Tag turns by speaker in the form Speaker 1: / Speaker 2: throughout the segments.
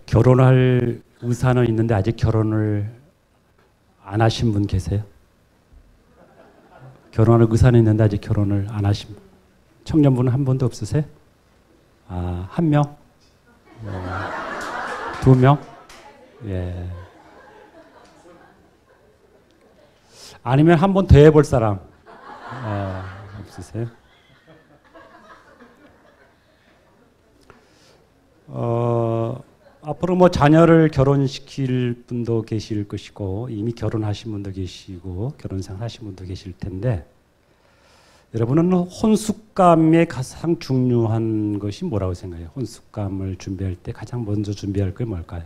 Speaker 1: 결혼할 의사는 있는데 아직 결혼을 안 하신 분 계세요? 결혼할 의사는 있는데 아직 결혼을 안 하신 분. 청년분은 한 분도 없으세요? 아, 한 명? 두 명? 예. 아니면 한 번 더 해볼 사람? 없으세요? 앞으로 뭐 자녀를 결혼시킬 분도 계실 것이고 이미 결혼하신 분도 계시고 결혼생활 하신 분도 계실 텐데 여러분은 혼숙감의 가장 중요한 것이 뭐라고 생각해요? 혼숙감을 준비할 때 가장 먼저 준비할 게 뭘까요?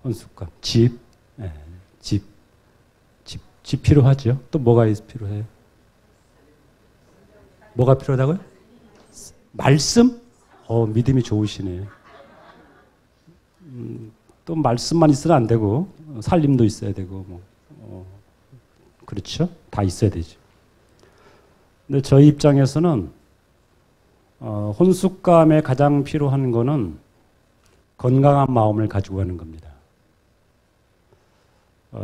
Speaker 1: 혼숙감. 집. 네, 집 필요하죠. 또 뭐가 필요해요? 뭐가 필요하다고요? 말씀? 믿음이 좋으시네요. 또 말씀만 있으면 안 되고 살림도 있어야 되고 그렇죠? 다 있어야 되죠. 근데 저희 입장에서는 혼숙감에 가장 필요한 거는 건강한 마음을 가지고 가는 겁니다.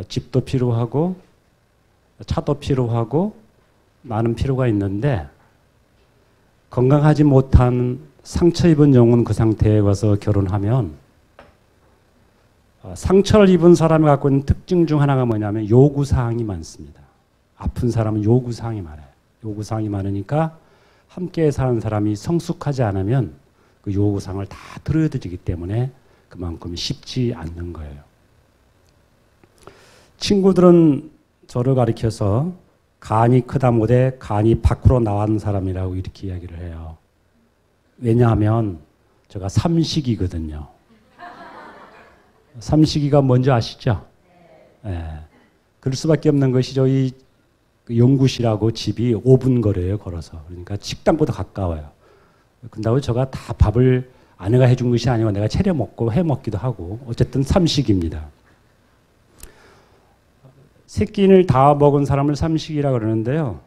Speaker 1: 집도 필요하고 차도 필요하고 많은 필요가 있는데 건강하지 못한 상처 입은 영혼 그 상태에 와서 결혼하면 상처를 입은 사람이 갖고 있는 특징 중 하나가 뭐냐면 요구사항이 많습니다. 아픈 사람은 요구사항이 많아요. 요구사항이 많으니까 함께 사는 사람이 성숙하지 않으면 그 요구사항을 다 들어야 되기 때문에 그만큼 쉽지 않는 거예요. 친구들은 저를 가리켜서 간이 크다 못해 간이 밖으로 나온 사람이라고 이렇게 이야기를 해요. 왜냐하면 제가 삼식이거든요. 삼식이가 뭔지 아시죠? 네. 그럴 수밖에 없는 것이 저희 연구실하고 집이 5분 거리예요, 걸어서. 그러니까 식당보다 가까워요. 근다고 제가 다 밥을 아내가 해준 것이 아니고 내가 차려 먹고 해 먹기도 하고 어쨌든 삼식입니다. 새끼를 다 먹은 사람을 삼식이라고 그러는데요.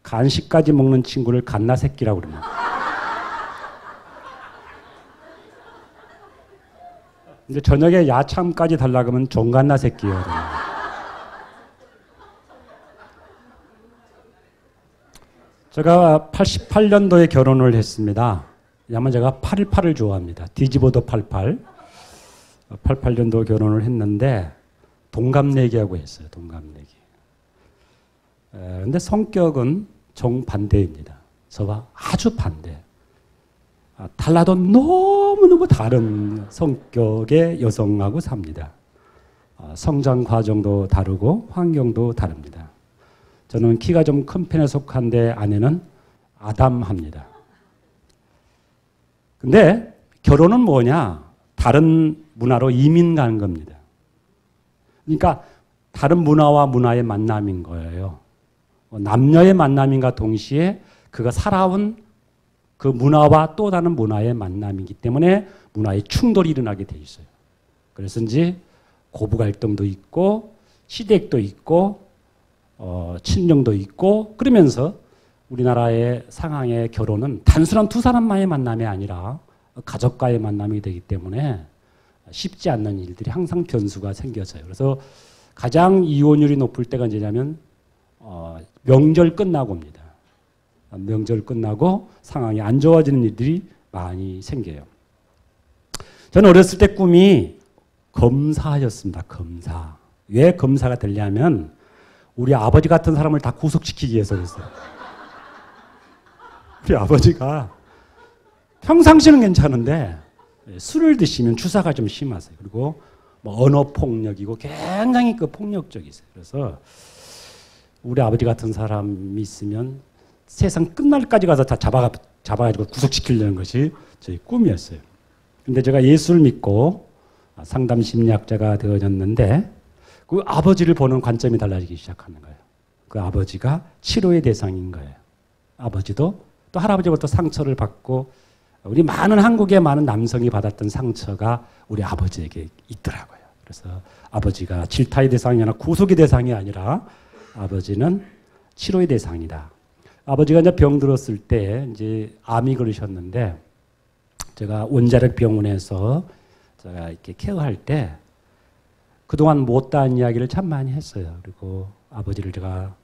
Speaker 1: 간식까지 먹는 친구를 갓나새끼라고 그럽니다. 근데 저녁에 야참까지 달라고 하면 종갓나새끼예요. 제가 88년도에 결혼을 했습니다. 왜냐하면 제가 88을 좋아합니다. 뒤집어도 88. 88년도 결혼을 했는데 동갑내기하고 했어요. 동갑내기. 근데 성격은 정반대입니다. 저와 아주 반대. 달라도 너무너무 다른 성격의 여성하고 삽니다. 성장 과정도 다르고 환경도 다릅니다. 저는 키가 좀 큰 편에 속한데 아내는 아담합니다. 근데 결혼은 뭐냐? 다른 문화로 이민 가는 겁니다. 그러니까 다른 문화와 문화의 만남인 거예요. 남녀의 만남인가 동시에 그가 살아온 그 문화와 또 다른 문화의 만남이기 때문에 문화의 충돌이 일어나게 돼 있어요. 그래서인지 고부 갈등도 있고 시댁도 있고 친정도 있고 그러면서 우리나라의 상황의 결혼은 단순한 두 사람만의 만남이 아니라 가족과의 만남이 되기 때문에 쉽지 않는 일들이 항상 변수가 생겨져요. 그래서 가장 이혼율이 높을 때가 언제냐면 명절 끝나고입니다. 명절 끝나고 상황이 안 좋아지는 일들이 많이 생겨요. 저는 어렸을 때 꿈이 검사였습니다. 검사. 왜 검사가 되려면 우리 아버지 같은 사람을 다 구속시키기 위해서 그랬어요. 우리 아버지가 평상시는 괜찮은데 술을 드시면 주사가 좀 심하세요. 그리고 뭐 언어폭력이고 굉장히 그 폭력적이세요. 그래서 우리 아버지 같은 사람이 있으면 세상 끝날까지 가서 다 잡아가지고 구속시키려는 것이 저희 꿈이었어요. 근데 제가 예수를 믿고 상담 심리학자가 되어졌는데 그 아버지를 보는 관점이 달라지기 시작하는 거예요. 그 아버지가 치료의 대상인 거예요. 아버지도 또 할아버지부터 상처를 받고 우리 많은 한국의 많은 남성이 받았던 상처가 우리 아버지에게 있더라고요. 그래서 아버지가 질타의 대상이 아니라 구속의 대상이 아니라 아버지는 치료의 대상이다. 아버지가 이제 병들었을 때 이제 암이 걸리셨는데 제가 원자력 병원에서 제가 이렇게 케어할 때 그동안 못다한 이야기를 참 많이 했어요. 그리고 아버지를 제가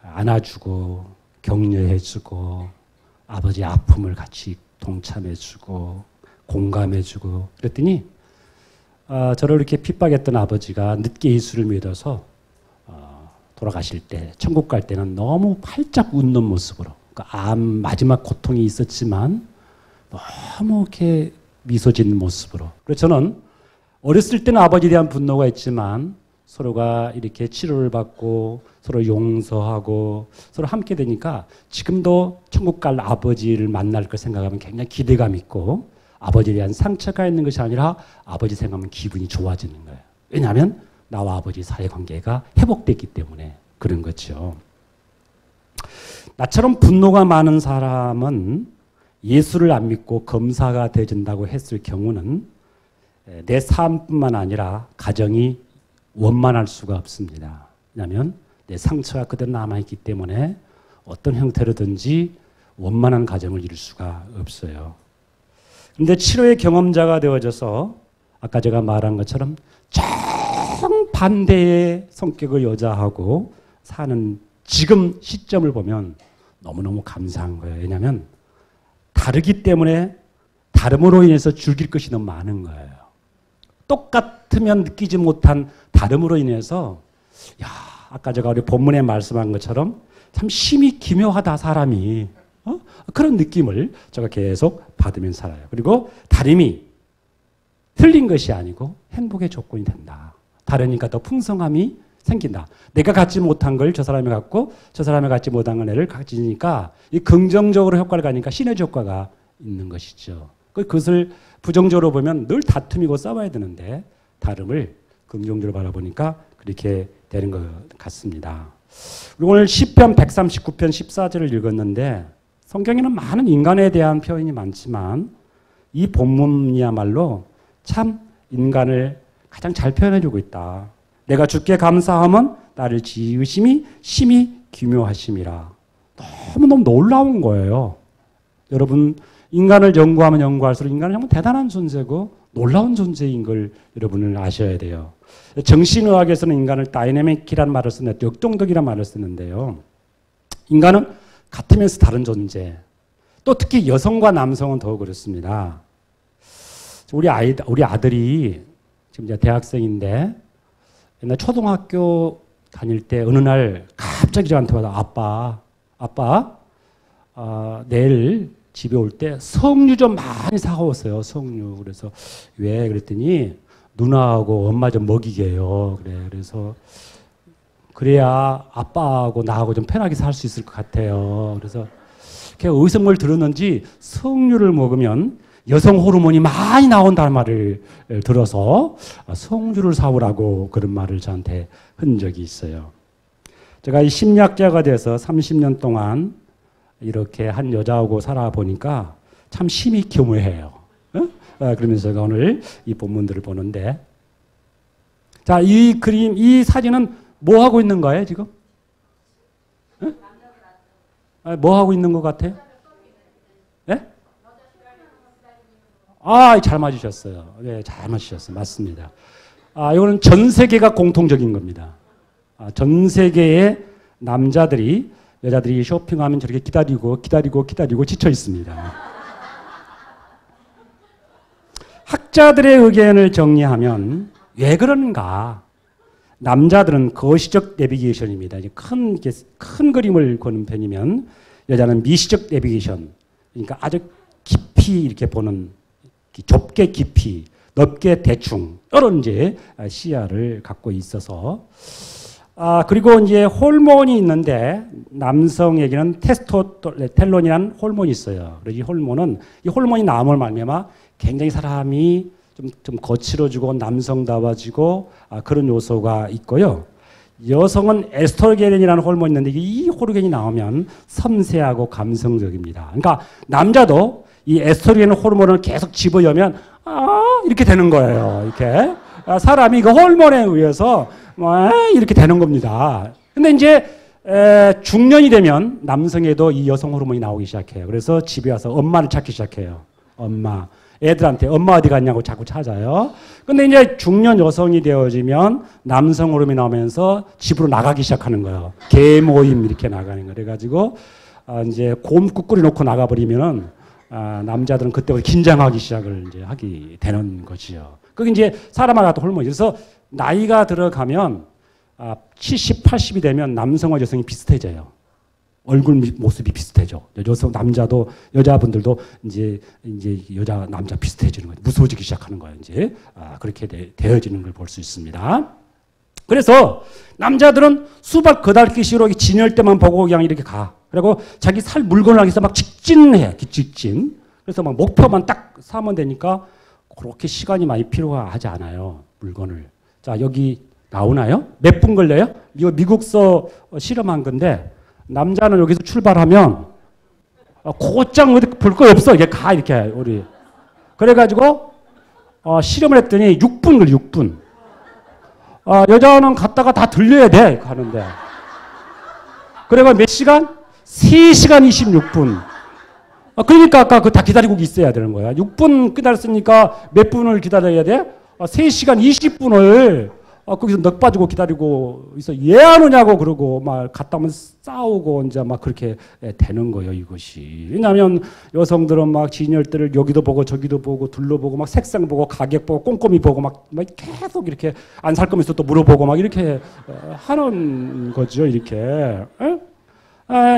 Speaker 1: 안아주고 격려해주고 아버지의 아픔을 같이 동참해주고 공감해주고 그랬더니 저를 이렇게 핍박했던 아버지가 늦게 예수를 믿어서 돌아가실 때 천국 갈 때는 너무 활짝 웃는 모습으로 그러니까 마지막 고통이 있었지만 너무 이렇게 미소 짓는 모습으로 그래서 저는 어렸을 때는 아버지에 대한 분노가 있지만 서로가 이렇게 치료를 받고 서로 용서하고 서로 함께 되니까 지금도 천국 갈 아버지를 만날 걸 생각하면 굉장히 기대감 있고 아버지에 대한 상처가 있는 것이 아니라 아버지 생각하면 기분이 좋아지는 거예요. 왜냐하면 나와 아버지 사이관계가 회복됐기 때문에 그런 거죠. 나처럼 분노가 많은 사람은 예수를 안 믿고 검사가 되어준다고 했을 경우는 내 삶뿐만 아니라 가정이 원만할 수가 없습니다. 왜냐하면 내 상처가 그대로 남아있기 때문에 어떤 형태로든지 원만한 가정을 이룰 수가 없어요. 그런데 치료의 경험자가 되어져서 아까 제가 말한 것처럼 정반대의 성격의 여자하고 사는 지금 시점을 보면 너무너무 감사한 거예요. 왜냐하면 다르기 때문에 다름으로 인해서 즐길 것이 너무 많은 거예요. 똑같으면 느끼지 못한 다름으로 인해서 아까 제가 우리 본문에 말씀한 것처럼 참 심히 기묘하다 사람이 그런 느낌을 제가 계속 받으면서 살아요. 그리고 다름이 틀린 것이 아니고 행복의 조건이 된다. 다르니까 더 풍성함이 생긴다. 내가 갖지 못한 걸 저 사람이 갖고 저 사람이 갖지 못한 걸 내를 가지니까 이 긍정적으로 효과를 가니까 시너지 효과가 있는 것이죠. 그것을 부정적으로 보면 늘 다툼이고 싸워야 되는데 다름을 긍정적으로 바라보니까 그렇게 되는 것 같습니다. 오늘 시편 139편 14절을 읽었는데 성경에는 많은 인간에 대한 표현이 많지만 이 본문이야말로 참 인간을 가장 잘 표현해주고 있다. 내가 주께 감사함은 나를 지으심이 심히 기묘하심이라. 너무너무 놀라운 거예요. 여러분 인간을 연구하면 연구할수록 인간은 정말 대단한 존재고 놀라운 존재인 걸 여러분은 아셔야 돼요. 정신의학에서는 인간을 다이내믹이라는 말을 쓰는데 역동적이라는 말을 쓰는데요. 인간은 같으면서 다른 존재. 또 특히 여성과 남성은 더 그렇습니다. 우리 아들이 지금 이제 대학생인데 옛날 초등학교 다닐 때 어느 날 갑자기 저한테 와서 아빠 내일 집에 올 때 석류 좀 많이 사가왔어요. 석류. 그래서 왜? 그랬더니 누나하고 엄마 좀 먹이게요. 그래서 그래야 아빠하고 나하고 좀 편하게 살 수 있을 것 같아요. 그래서 걔가 어디서 뭘 들었는지 석류를 먹으면 여성 호르몬이 많이 나온다는 말을 들어서 석류를 사오라고 그런 말을 저한테 한 적이 있어요. 제가 이 심리학자가 돼서 30년 동안 이렇게 한 여자하고 살아보니까 참 심히 교묘해요. 그러면서 제가 오늘 이 본문들을 보는데 자, 이 그림, 이 사진은 뭐 하고 있는 거예요, 지금? 뭐 하고 있는 것 같아요? 네? 잘 맞으셨어요. 네, 잘 맞으셨어요. 맞습니다. 이거는 전 세계가 공통적인 겁니다. 전 세계의 남자들이 여자들이 쇼핑하면 저렇게 기다리고 지쳐 있습니다. 학자들의 의견을 정리하면 왜 그런가? 남자들은 거시적 내비게이션입니다. 큰 그림을 보는 편이면 여자는 미시적 내비게이션. 그러니까 아주 깊이 이렇게 보는 좁게 깊이, 넓게 대충 이런 이제 시야를 갖고 있어서 그리고 이제 호르몬이 있는데 남성에게는 테스토스테론이라는 호르몬이 있어요. 그래서 이 호르몬이 나옴을 말미암아 굉장히 사람이 좀 거칠어지고 남성다워지고 그런 요소가 있고요. 여성은 에스트로겐이라는 호르몬이 있는데 이 호르몬이 나오면 섬세하고 감성적입니다. 그러니까 남자도 이 에스트로겐 호르몬을 계속 집어여면 이렇게 되는 거예요. 이렇게 사람이 그 호르몬에 의해서 이렇게 되는 겁니다. 근데 이제 중년이 되면 남성에도 이 여성 호르몬이 나오기 시작해요. 그래서 집에 와서 엄마를 찾기 시작해요. 엄마. 애들한테 엄마 어디 갔냐고 자꾸 찾아요. 근데 이제 중년 여성이 되어지면 남성 호르몬이 나오면서 집으로 나가기 시작하는 거예요. 개 모임 이렇게 나가는 거. 그래가지고 이제 곰국 끓여놓고 나가버리면은 남자들은 그때부터 긴장하기 시작을 이제 하게 되는 거지요. 그게 이제 사람마다 호르몬이. 그래서 나이가 들어가면 70, 80이 되면 남성과 여성이 비슷해져요. 얼굴 모습이 비슷해져. 남자도 여자분들도 이제 여자 남자 비슷해지는 거예요. 무서워지기 시작하는 거예요. 이제 그렇게 되어지는 걸 볼 수 있습니다. 그래서 남자들은 수박 거달기 식으로 진열 때만 보고 그냥 이렇게 가. 그리고 자기 살 물건을 하기 위해서 막 직진해. 직진. 그래서 막 목표만 딱 삼으면 되니까 그렇게 시간이 많이 필요하지 않아요. 물건을. 자, 여기 나오나요? 몇 분 걸려요? 이거 미국서 실험한 건데 남자는 여기서 출발하면 곧장 어디 볼 거 없어. 이게 가 이렇게 우리. 그래가지고 실험을 했더니 6분 걸려. 6분. 여자는 갔다가 다 들려야 돼. 가는데. 그래가 몇 시간? 3시간 26분. 그러니까 아까 그 다 기다리고 있어야 되는 거야. 6분 기다렸으니까 몇 분을 기다려야 돼? 3시간 20분을 거기서 넋 빠지고 기다리고 있어. 왜 안 오냐고 그러고 막 갔다 오면 싸우고 이제 막 그렇게 되는 거예요, 이것이. 왜냐하면 여성들은 막 진열대를 여기도 보고 저기도 보고 둘러보고 막 색상 보고 가격 보고 꼼꼼히 보고 막 계속 이렇게 안 살 거면 또 물어보고 막 이렇게 하는 거죠, 이렇게.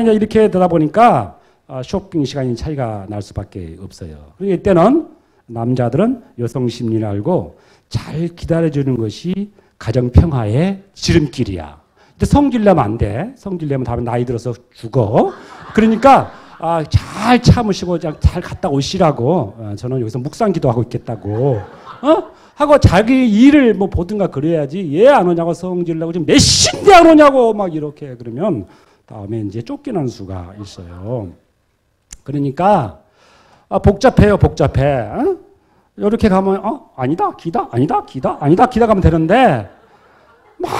Speaker 1: 이제 이렇게 되다 보니까 쇼핑 시간이 차이가 날 수밖에 없어요. 그러니까 이때는 남자들은 여성 심리를 알고 잘 기다려주는 것이 가정 평화의 지름길이야. 근데 성질내면 안 돼. 성질내면 다음에 나이 들어서 죽어. 그러니까 잘 참으시고 잘 갔다 오시라고. 저는 여기서 묵상기도 하고 있겠다고. 하고 자기 일을 뭐 보든가 그래야지. 왜 안 오냐고 성질내고 지금 몇 시인데 안 오냐고 막 이렇게 그러면 다음에 이제 쫓겨난 수가 있어요. 그러니까 복잡해요, 복잡해. 이렇게 가면 아니다 기다 아니다 기다 아니다 기다 가면 되는데 막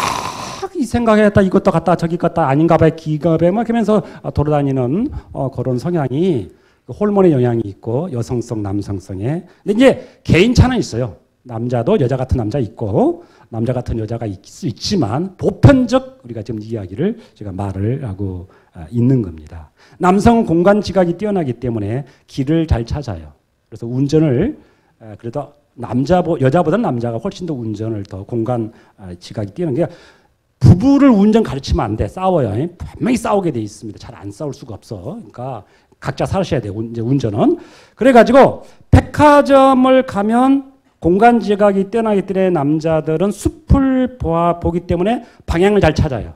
Speaker 1: 이 생각했다 이것도 갔다 저기 갔다 아닌가 봐 기가 봐 막 하면서 돌아다니는 그런 성향이 호르몬의 영향이 있고 여성성 남성성에. 근데 이제 개인차는 있어요. 남자도 여자 같은 남자 있고 남자 같은 여자가 있을 수 있지만 보편적 우리가 지금 이야기를 제가 말을 하고 있는 겁니다. 남성은 공간 지각이 뛰어나기 때문에 길을 잘 찾아요. 그래서 운전을 그래도 여자보다는 남자가 훨씬 더 운전을 더 공간 지각이 뛰어난 게 부부를 운전 가르치면 안 돼. 싸워요. 분명히 싸우게 돼 있습니다. 잘 안 싸울 수가 없어. 그러니까 각자 살으셔야 돼요. 운전은. 그래가지고 백화점을 가면 공간 지각이 뛰어나기 때문에 남자들은 숲을 보기 때문에 방향을 잘 찾아요.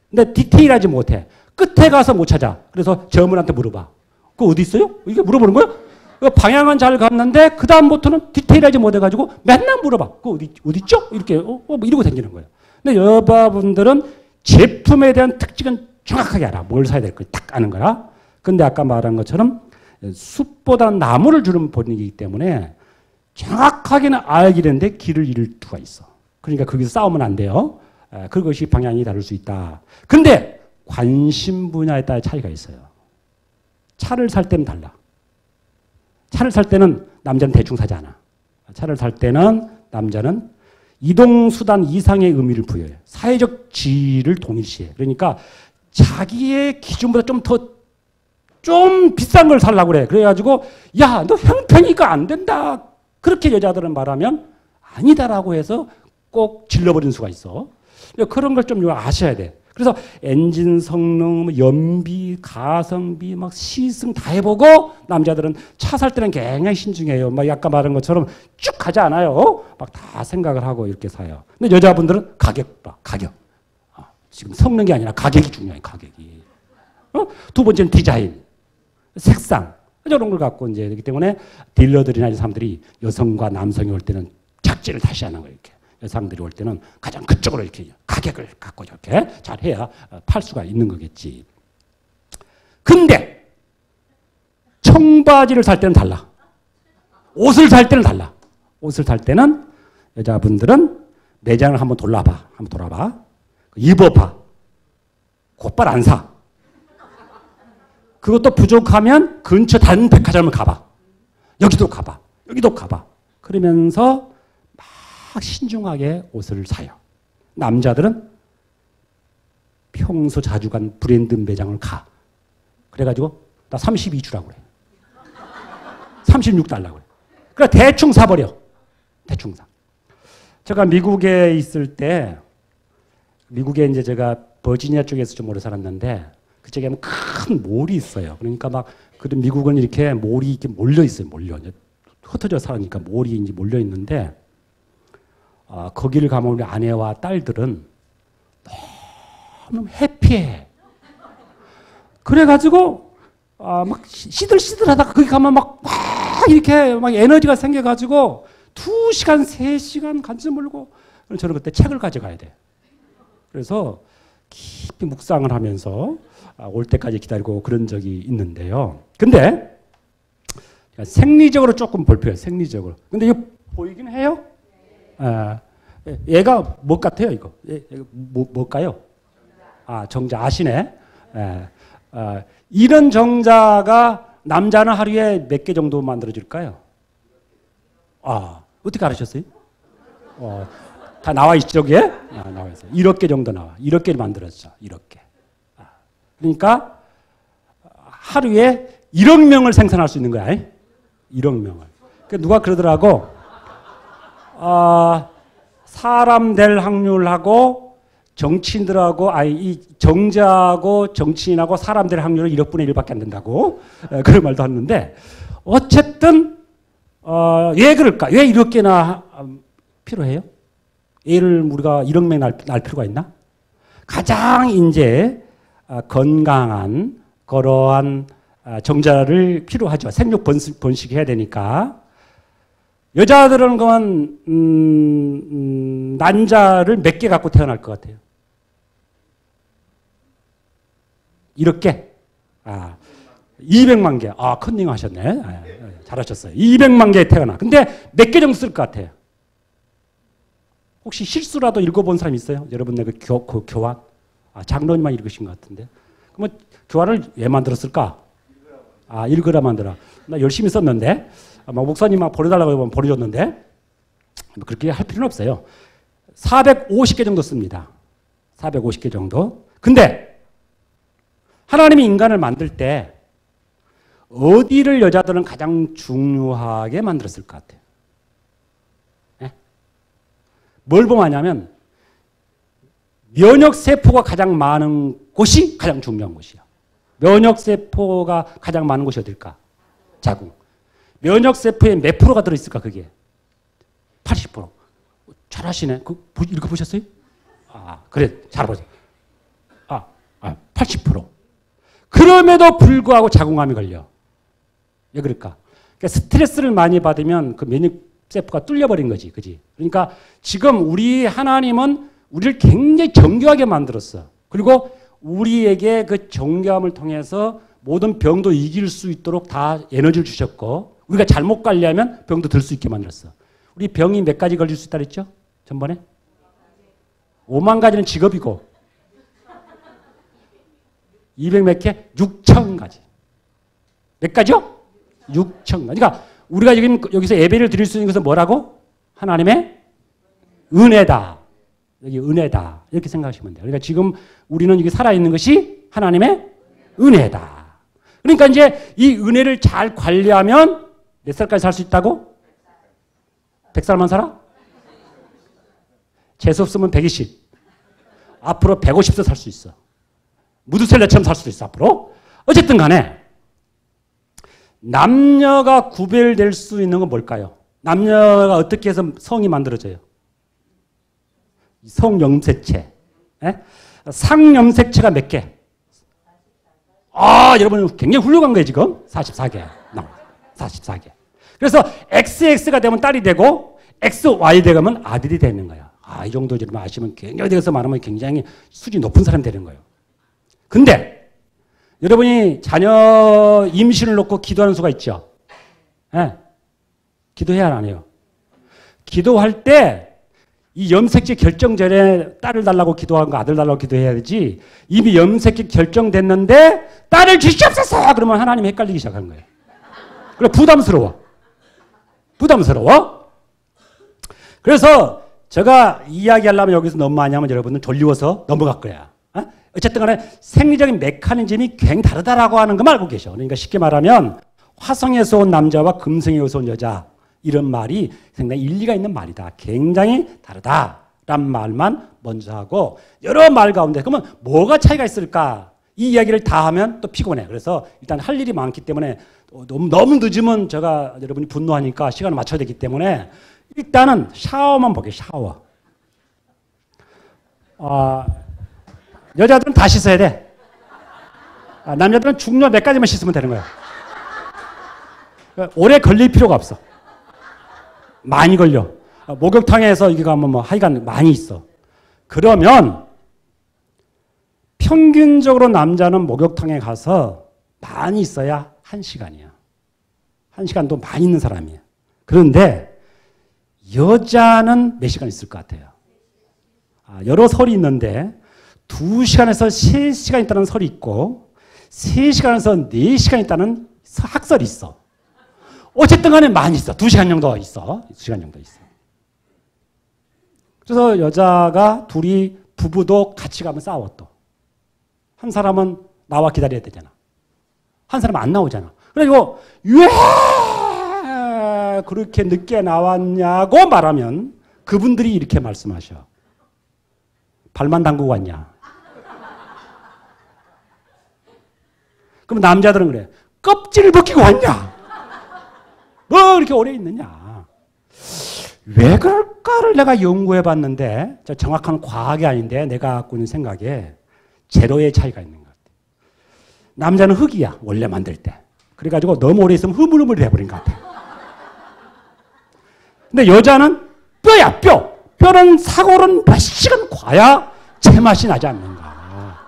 Speaker 1: 근데 디테일하지 못해. 끝에 가서 못 찾아. 그래서 점원한테 물어봐. 그거 어디 있어요? 이게 물어보는 거야? 방향은 잘 갔는데 그 다음부터는 디테일하지 못해가지고 맨날 물어봐. 그거 어디 있죠? 이렇게 뭐 이러고 다니는 거예요. 근데 여자분들은 제품에 대한 특징은 정확하게 알아. 뭘 사야 될 걸 딱 아는 거라. 근데 아까 말한 것처럼 숲보다 나무를 주는 본능이기 때문에 정확하게는 알게 되는데 길을 잃을 수가 있어. 그러니까 거기서 싸우면 안 돼요. 그것이 방향이 다를 수 있다. 근데 관심 분야에 따라 차이가 있어요. 차를 살 때는 달라. 차를 살 때는 남자는 대충 사지 않아. 차를 살 때는 남자는 이동수단 이상의 의미를 부여해요. 사회적 지위를 동일시해. 그러니까 자기의 기준보다 좀 비싼 걸 살라고 그래. 그래가지고 야, 너 형편이가 안 된다. 그렇게 여자들은 말하면 아니다라고 해서 꼭 질러버리는 수가 있어. 그런 걸 좀 아셔야 돼. 그래서 엔진 성능, 연비, 가성비, 막 시승 다 해보고 남자들은 차 살 때는 굉장히 신중해요. 막 아까 말한 것처럼 쭉 가지 않아요. 막 다 생각을 하고 이렇게 사요. 근데 여자분들은 가격 봐, 가격. 지금 성능이 아니라 가격이 중요해, 가격이. 두 번째는 디자인, 색상. 이런 걸 갖고 이제 되기 때문에 딜러들이나 이런 사람들이 여성과 남성이 올 때는 작지를 다시 하는 거예요, 이렇게. 여성들이 올 때는 가장 그쪽으로 이렇게 가격을 갖고 이렇게 잘 해야 팔 수가 있는 거겠지. 근데 청바지를 살 때는 달라. 옷을 살 때는 달라. 옷을 살 때는 여자분들은 매장을 한번 돌아봐. 입어봐. 곧바로 안 사. 그것도 부족하면 근처 다른 백화점을 가봐. 여기도 가봐. 여기도 가봐. 그러면서 막 신중하게 옷을 사요. 남자들은 평소 자주 간 브랜드 매장을 가. 그래가지고 나 32 주라고 그래. 36 달라고 그래. 그래 대충 사버려. 대충 사. 제가 미국에 있을 때 미국에 이제 제가 버지니아 쪽에서 좀 오래 살았는데 그쪽에 하면 큰 몰이 있어요. 그러니까 막 그런 미국은 이렇게 몰이 이렇게 몰려 있어요. 몰려. 흩어져 살으니까 몰이 이제 몰려 있는데 거기를 가면 우리 아내와 딸들은 너무 해피해. 그래가지고 막 시들시들하다가 거기 가면 막 이렇게 막 에너지가 생겨가지고 2시간, 3시간 간지 몰고 저는 그때 책을 가져가야 돼. 그래서 깊이 묵상을 하면서 올 때까지 기다리고 그런 적이 있는데요. 근데 생리적으로 조금 볼표해요. 생리적으로. 근데 이거 보이긴 해요? 얘가 뭐 같아요, 이거? 얘가 뭘까요? 정자 아시네. 이런 정자가 남자는 하루에 몇 개 정도 만들어질까요? 어떻게 알으셨어요? 다 나와 있죠, 여기에? 나와 있어요. 1억 개 정도 나와. 1억 개를 만들었죠. 1억 개. 그러니까 하루에 1억 명을 생산할 수 있는 거야. 1억 명을. 그러니까 누가 그러더라고. 사람 될 확률하고 정치인들하고 이 정자하고 정치인하고 사람 될 확률은 1억분의 1밖에 안 된다고 그런 말도 하는데 어쨌든 왜 그럴까? 왜 1억 개나 필요해요? 얘를 우리가 1억 명 날 필요가 있나? 가장 이제 건강한 그러한 정자를 필요하죠. 생육 번식해야 되니까. 여자들은 그건 난자를 몇 개 갖고 태어날 것 같아요? 1억 개? 200만 개. 컨닝 하셨네. 잘하셨어요. 200만 개 태어나. 근데 몇 개 정도 쓸 것 같아요? 혹시 실수라도 읽어본 사람 있어요? 여러분네 그 교환? 장로님만 읽으신 것 같은데. 그러면 교환을 왜 만들었을까? 읽으라 만들어. 나 열심히 썼는데. 목사님만 버려달라고 하면 버려줬는데. 그렇게 할 필요는 없어요. 450개 정도 씁니다. 450개 정도. 근데 하나님이 인간을 만들 때 어디를 여자들은 가장 중요하게 만들었을 것 같아요? 뭘 보냐면 면역세포가 가장 많은 곳이 가장 중요한 곳이야. 면역세포가 가장 많은 곳이 어딜까? 자궁. 면역세포에 몇 프로가 들어있을까 그게? 80%. 잘하시네. 읽어보셨어요? 그래. 잘보세요. 80%. 그럼에도 불구하고 자궁암이 걸려. 왜 그럴까? 그러니까 스트레스를 많이 받으면 그 면역세포가 뚫려버린 거지. 그지? 그러니까 지금 우리 하나님은 우리를 굉장히 정교하게 만들었어. 그리고 우리에게 그 정교함을 통해서 모든 병도 이길 수 있도록 다 에너지를 주셨고 우리가 잘못 관리하면 병도 들 수 있게 만들었어. 우리 병이 몇 가지 걸릴 수 있다 그랬죠? 전번에? 5만 가지는 직업이고 200 몇 개? 6천 가지. 몇 가지요? 6천 가지. 그러니까 우리가 지금 여기서 예배를 드릴 수 있는 것은 뭐라고? 하나님의 은혜다. 여기 은혜다. 이렇게 생각하시면 돼요. 그러니까 지금 우리는 이게 살아있는 것이 하나님의 은혜다. 그러니까 이제 이 은혜를 잘 관리하면 몇 살까지 살 수 있다고? 100살만 살아? 재수 없으면 120. 앞으로 150세 살 수 있어. 무드셀레처럼 살 수도 있어, 앞으로. 어쨌든 간에 남녀가 구별될 수 있는 건 뭘까요? 남녀가 어떻게 해서 성이 만들어져요? 성염색체. 상염색체가 몇 개? 여러분 굉장히 훌륭한 거예요, 지금. 44개. 44개. 그래서 XX가 되면 딸이 되고 XY 되면 아들이 되는 거야. 이 정도 좀 아시면 굉장히 되어서 말하면 굉장히 수준이 높은 사람이 되는 거예요. 근데 여러분이 자녀 임신을 놓고 기도하는 수가 있죠. 기도해야 안 해요? 기도할 때 이 염색체 결정 전에 딸을 달라고 기도한 거 아들 달라고 기도해야 되지. 이미 염색체 결정됐는데 딸을 주시옵소서 그러면 하나님이 헷갈리기 시작하는 거예요. 그래 부담스러워. 부담스러워? 그래서 제가 이야기하려면 여기서 너무 많이 하면 여러분은 졸리워서 넘어갈 거야. 어쨌든 간에 생리적인 메커니즘이 굉장히 다르다라고 하는 거 알고 계셔. 그러니까 쉽게 말하면 화성에서 온 남자와 금성에서 온 여자 이런 말이 상당히 일리가 있는 말이다. 굉장히 다르다란 말만 먼저 하고 여러 말 가운데 그러면 뭐가 차이가 있을까? 이 이야기를 다 하면 또 피곤해. 그래서 일단 할 일이 많기 때문에 너무 늦으면 제가 여러분이 분노하니까 시간을 맞춰야 되기 때문에 일단은 샤워만 보게 샤워. 여자들은 다 씻어야 돼. 남자들은 중요 몇 가지만 씻으면 되는 거야. 오래 걸릴 필요가 없어. 많이 걸려. 목욕탕에서 이게 가면 뭐 하여간 많이 있어. 그러면 평균적으로 남자는 목욕탕에 가서 많이 있어야 1시간이야. 1시간도 많이 있는 사람이야. 그런데 여자는 몇 시간 있을 것 같아요? 여러 설이 있는데 2시간에서 3시간 있다는 설이 있고 3시간에서 4시간 있다는 학설이 있어. 어쨌든 간에 많이 있어. 2시간 정도 있어. 2시간 정도 있어. 그래서 여자가 둘이 부부도 같이 가면 싸워 또. 한 사람은 나와 기다려야 되잖아. 한 사람은 안 나오잖아. 그리고 왜 그렇게 늦게 나왔냐고 말하면 그분들이 이렇게 말씀하셔. 발만 담그고 왔냐. 그럼 남자들은 그래. 껍질을 벗기고 왔냐. 뭐 이렇게 오래 있느냐. 왜 그럴까를 내가 연구해 봤는데 정확한 과학이 아닌데 내가 갖고 있는 생각에 제로의 차이가 있는 것 같아요. 남자는 흙이야. 원래 만들 때. 그래가지고 너무 오래 있으면 흐물흐물이 돼버린 것 같아요. 근데 여자는 뼈야 뼈. 뼈는 사골은 몇 시간 과야 제맛이 나지 않는가.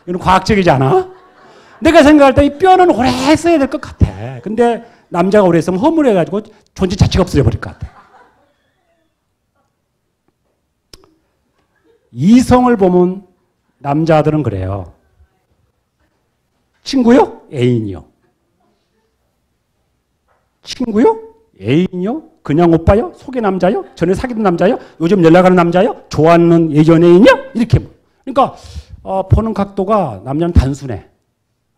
Speaker 1: 이건 과학적이지 않아? 내가 생각할 때 이 뼈는 오래 써야 될 것 같아. 근데 남자가 오래 있으면 허물해가지고 존재 자체가 없어져 버릴 것 같아. 이성을 보면 남자들은 그래요. 친구요? 애인이요? 친구요? 애인이요? 그냥 오빠요? 소개 남자요? 전에 사귀던 남자요? 요즘 연락하는 남자요? 좋아하는 예전애인이요? 이렇게. 그러니까 보는 각도가 남자는 단순해.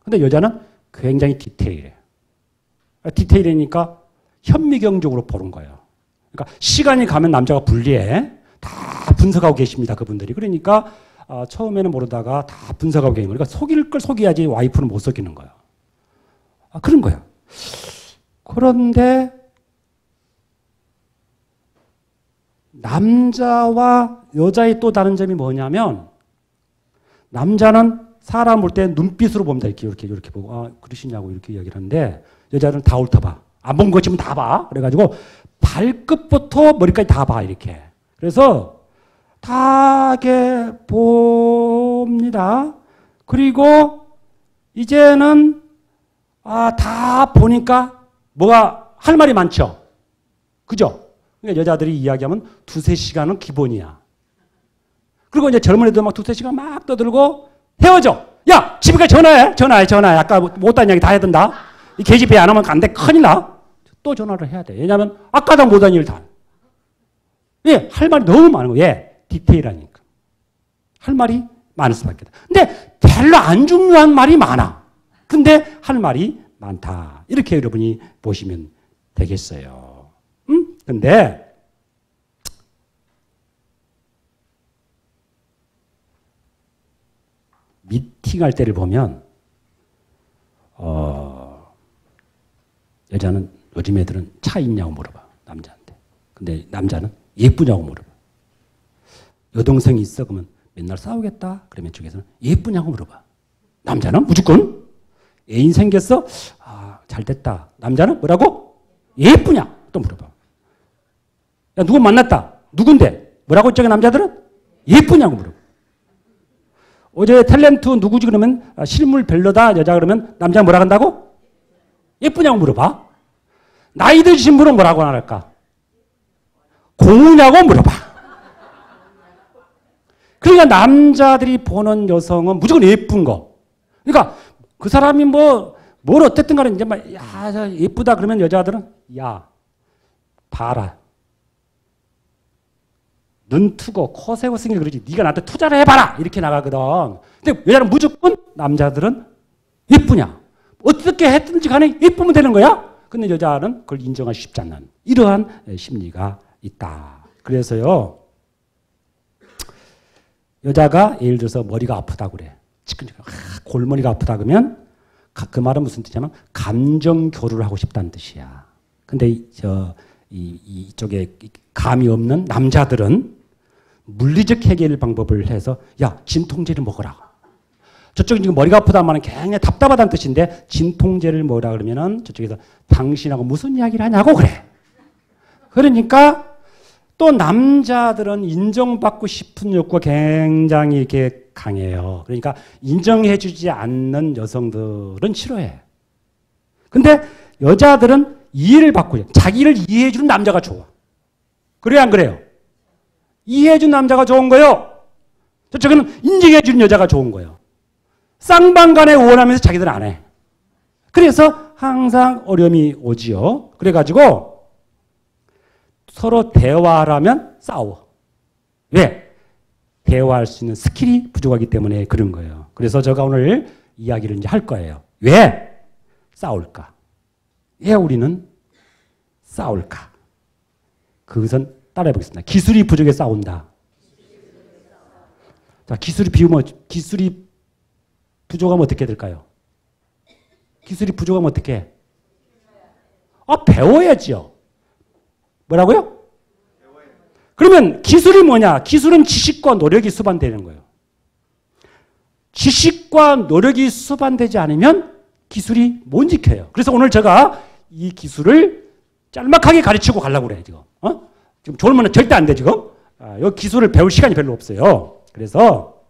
Speaker 1: 근데 여자는 굉장히 디테일해. 디테일이니까 현미경적으로 보는 거예요. 그러니까 시간이 가면 남자가 불리해. 다 분석하고 계십니다. 그분들이. 그러니까 처음에는 모르다가 다 분석하고 계신 거예요. 그러니까 속일 걸 속여야지 와이프는 못 속이는 거예요. 그런 거예요. 그런데 남자와 여자의 또 다른 점이 뭐냐면 남자는 사람 볼 때 눈빛으로 봅니다. 이렇게 보고 그러시냐고 이렇게 이야기를 하는데 여자는 다 훑어봐. 안 본 것 치면 다 봐. 그래가지고 발끝부터 머리까지 다 봐. 이렇게. 그래서 다 이렇게 봅니다. 그리고 이제는 다 보니까 뭐가 할 말이 많죠. 그죠? 그러니까 여자들이 이야기하면 2-3시간은 기본이야. 그리고 이제 젊은 애들 막 2-3시간 막 떠들고 헤어져. 야, 집에 가 전화해. 아까 못한 이야기 다 해야 된다. 이 계집애 안 하면 안 돼. 큰일 나. 또 전화를 해야 돼. 왜냐하면 아까도 못한 일 다. 예, 할 말이 너무 많은 거예요. 예, 디테일하니까. 할 말이 많을 수밖에 없다. 근데 별로 안 중요한 말이 많아. 근데 할 말이 많다. 이렇게 여러분이 보시면 되겠어요. 근데 미팅할 때를 보면 여자는 요즘 애들은 차 있냐고 물어봐. 남자한테. 근데 남자는 예쁘냐고 물어봐. 여동생이 있어? 그러면 맨날 싸우겠다? 그러면 쪽에서는 예쁘냐고 물어봐. 남자는 무조건 애인 생겼어? 잘 됐다. 남자는 뭐라고? 예쁘냐? 또 물어봐. 야, 누구 만났다. 누군데? 뭐라고 저기 남자들은? 예쁘냐고 물어봐. 어제 탤런트 누구지 그러면 실물 별로다 여자 그러면 남자 뭐라 한다고? 예쁘냐고 물어봐. 나이 드신 분은 뭐라고 할까? 고우냐고 물어봐. 그러니까 남자들이 보는 여성은 무조건 예쁜 거. 그러니까 그 사람이 뭘 어쨌든 간에 이제 막 예쁘다 그러면 여자들은 야 봐라. 눈 트고 코 세고 생겨 그러지. 네가 나한테 투자를 해봐라. 이렇게 나가거든. 근데 여자는 무조건 남자들은 예쁘냐. 어떻게 했든지 간에 예쁘면 되는 거야. 근데 여자는 그걸 인정하기 쉽지 않는 이러한 심리가 있다. 그래서요. 여자가 예를 들어서 머리가 아프다고 그래. 골머리가 아프다 그러면 그 말은 무슨 뜻이냐면 감정 교류를 하고 싶다는 뜻이야. 근데 이쪽에 감이 없는 남자들은 물리적 해결 방법을 해서 야, 진통제를 먹어라. 저쪽은 지금 머리가 아프다는 말은 굉장히 답답하다는 뜻인데 진통제를 먹으라 그러면은 저쪽에서 당신하고 무슨 이야기를 하냐고 그래. 그러니까 또 남자들은 인정받고 싶은 욕구가 굉장히 이렇게 강해요. 그러니까 인정해주지 않는 여성들은 싫어해. 근데 여자들은 이해를 받고 자기를 이해해주는 남자가 좋아. 그래요, 안 그래요? 이해해주는 남자가 좋은 거예요. 저쪽에는 인정해주는 여자가 좋은 거예요. 쌍방간에 원하면서 자기들은 안 해. 그래서 항상 어려움이 오지요. 그래가지고 서로 대화하려면 싸워. 왜? 대화할 수 있는 스킬이 부족하기 때문에 그런 거예요. 그래서 제가 오늘 이야기를 이제 할 거예요. 왜 싸울까? 왜 우리는 싸울까? 그것은 따라해 보겠습니다. 기술이 부족해 싸운다. 자, 기술이 부족하면 어떻게 될까요? 기술이 부족하면 어떻게 해? 배워야지요. 뭐라고요? 그러면 기술이 뭐냐? 기술은 지식과 노력이 수반되는 거예요. 지식과 노력이 수반되지 않으면 기술이 못 지켜요. 그래서 오늘 제가 이 기술을 짤막하게 가르치고 가려고 그래요, 지금. 지금 졸으면 절대 안 돼, 지금. 이 기술을 배울 시간이 별로 없어요. 그래서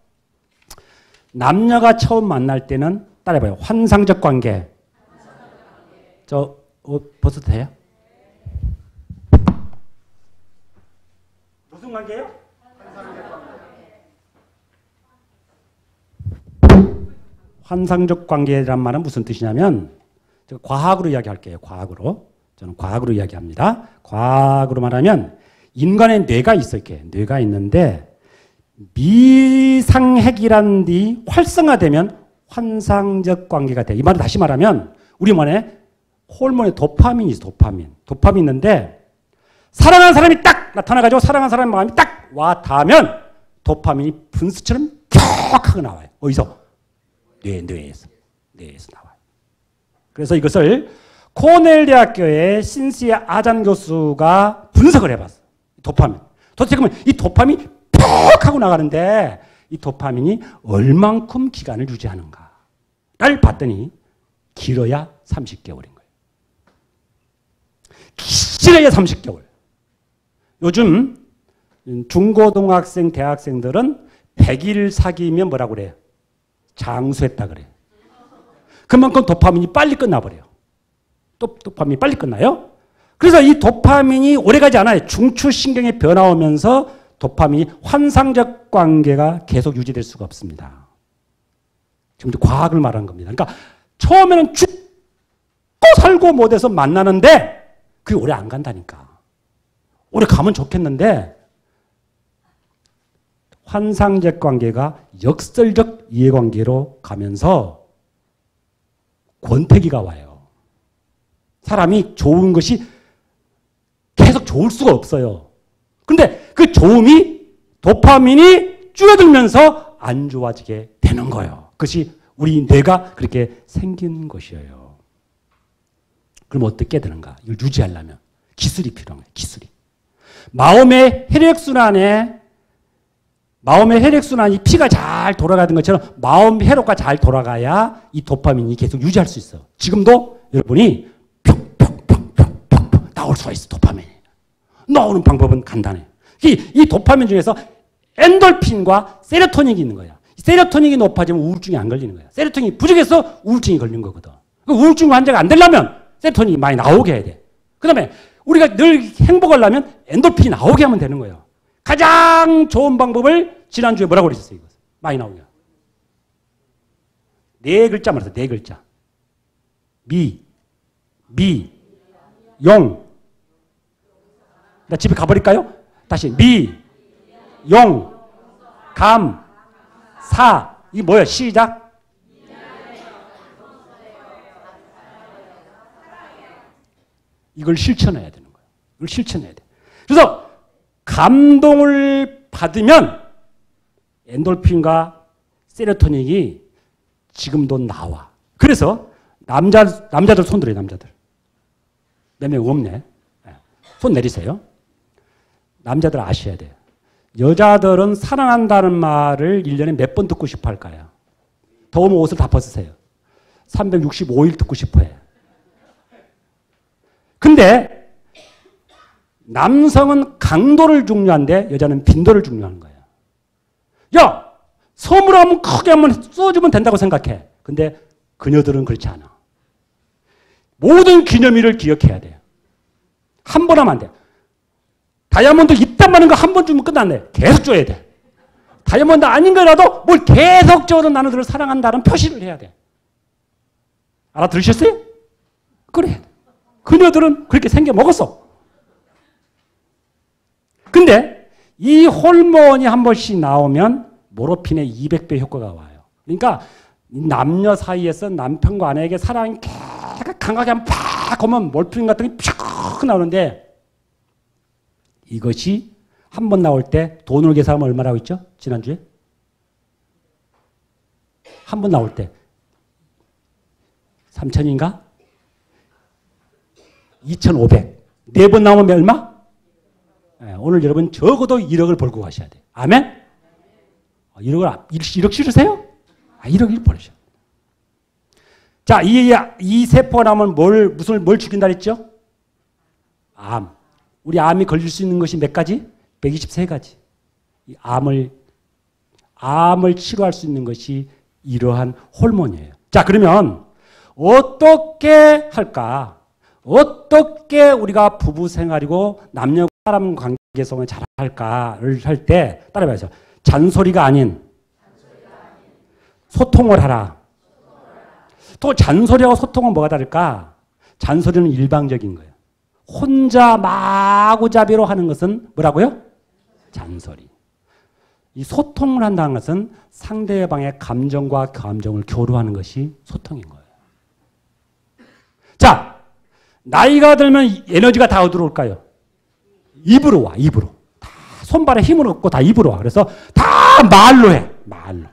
Speaker 1: 남녀가 처음 만날 때는 따라해봐요. 환상적 관계. 벗어도 돼요? 무슨 관계예요? 환상적 관계란 말은 무슨 뜻이냐면 제가 과학으로 이야기할게요. 과학으로. 저는 과학으로 이야기합니다. 과학으로 말하면 인간의 뇌가 있어. 이렇게 뇌가 있는데 미상핵이란 게 활성화되면 환상적 관계가 돼. 이 말을 다시 말하면 우리 몸에 호르몬의 도파민이 있어. 도파민이 있는데 사랑하는 사람이 딱 나타나가지고 사랑하는 사람의 마음이 딱 와 닿으면 도파민이 분수처럼 쫙 하고 나와요. 어디서? 뇌에서 나와요. 그래서 이것을 코넬 대학교의 신시의 아잔 교수가 분석을 해봤어요. 도파민. 도대체 그러면 이 도파민이 푹 하고 나가는데 이 도파민이 얼만큼 기간을 유지하는가를 봤더니 길어야 30개월인 거예요. 길어야 30개월. 요즘 중고등학생, 대학생들은 100일 사귀면 뭐라고 그래요? 장수했다 그래요. 그만큼 도파민이 빨리 끝나버려요. 도파민이 빨리 끝나요. 그래서 이 도파민이 오래가지 않아요. 중추신경에 변화 오면서 도파민이 환상적 관계가 계속 유지될 수가 없습니다. 지금 과학을 말하는 겁니다. 그러니까 처음에는 죽고 살고 못해서 만나는데 그게 오래 안 간다니까. 오래 가면 좋겠는데 환상적 관계가 역설적 이해관계로 가면서 권태기가 와요. 사람이 좋은 것이 계속 좋을 수가 없어요. 근데 그 좋음이 도파민이 줄어들면서 안 좋아지게 되는 거예요. 그것이 우리 뇌가 그렇게 생긴 것이에요. 그럼 어떻게 되는가? 이걸 유지하려면 기술이 필요한 거예요. 기술이. 마음의 혈액순환이 피가 잘 돌아가는 것처럼 마음 혈액과 잘 돌아가야 이 도파민이 계속 유지할 수 있어요. 지금도 여러분이 평평 나올 수가 있어. 도파민이. 나오는 방법은 간단해. 이 도파민 중에서 엔돌핀과 세로토닌이 있는 거야. 세로토닌이 높아지면 우울증이 안 걸리는 거야. 세로토닌이 부족해서 우울증이 걸린 거거든. 우울증 환자가 안 되려면 세로토닌이 많이 나오게 해야 돼. 그 다음에 우리가 늘 행복하려면 엔돌핀이 나오게 하면 되는 거예요. 가장 좋은 방법을 지난주에 뭐라고 그러셨어요? 이거 많이 나오냐? 4글자 말했어요. 4글자. 용, 나 집에 가버릴까요? 다시 미, 용, 감, 사. 이게 뭐야? 시작. 이걸 실천해야 되는 거예요. 이걸 실천해야 돼. 그래서 감동을 받으면 엔돌핀과 세로토닌이 지금도 나와. 그래서 남자들 손 들어요. 남자들. 몇 명 없네. 손 내리세요. 남자들 아셔야 돼요. 여자들은 사랑한다는 말을 1년에 몇 번 듣고 싶어 할까요? 더우면 옷을 다 벗으세요. 365일 듣고 싶어 해요. 근데 남성은 강도를 중요한데 여자는 빈도를 중요한 거예요. 야! 선물 한번 크게 한번 써주면 된다고 생각해. 근데 그녀들은 그렇지 않아. 모든 기념일을 기억해야 돼요. 한 번 하면 안 돼. 다이아몬드 있단 말인 거 한 번 주면 끝났네. 계속 줘야 돼. 다이아몬드 아닌 거라도 뭘 계속 줘도 나는 너를 사랑한다는 표시를 해야 돼. 알아들으셨어요? 그래. 그녀들은 그렇게 생겨 먹었어. 근데 이 호르몬이 한 번씩 나오면 모로핀의 200배 효과가 와요. 그러니까 남녀 사이에서 남편과 아내에게 사랑이 강하게 한번 팍 오면 몰핀 같은 게 팍 나오는데 이것이 한 번 나올 때 돈으로 계산하면 얼마라고 했죠? 지난주에? 한 번 나올 때 3,000인가? 2,500. 4번 나오면 얼마? 네, 오늘 여러분 적어도 1억을 벌고 가셔야 돼요. 아멘? 1억 싫으세요? 1억 벌으셔. 자, 이 세포가 나오면 뭘 죽인다 그랬죠? 암. 우리 암이 걸릴 수 있는 것이 몇 가지? 123가지. 이 암을 치료할 수 있는 것이 이러한 호르몬이에요. 자, 그러면 어떻게 할까? 어떻게 우리가 부부 생활이고 남녀 사람 관계성을 잘 할까를 할 때 따라해봐야죠. 잔소리가 아닌 소통을 하라. 또 잔소리하고 소통은 뭐가 다를까? 잔소리는 일방적인 거예요. 혼자 마구잡이로 하는 것은 뭐라고요? 잔소리. 이 소통을 한다는 것은 상대방의 감정과 감정을 교류하는 것이 소통인 거예요. 자, 나이가 들면 에너지가 다 어디로 올까요? 입으로 와, 입으로. 다 손발에 힘을 얻고 다 입으로 와. 그래서 다 말로 해. 말로.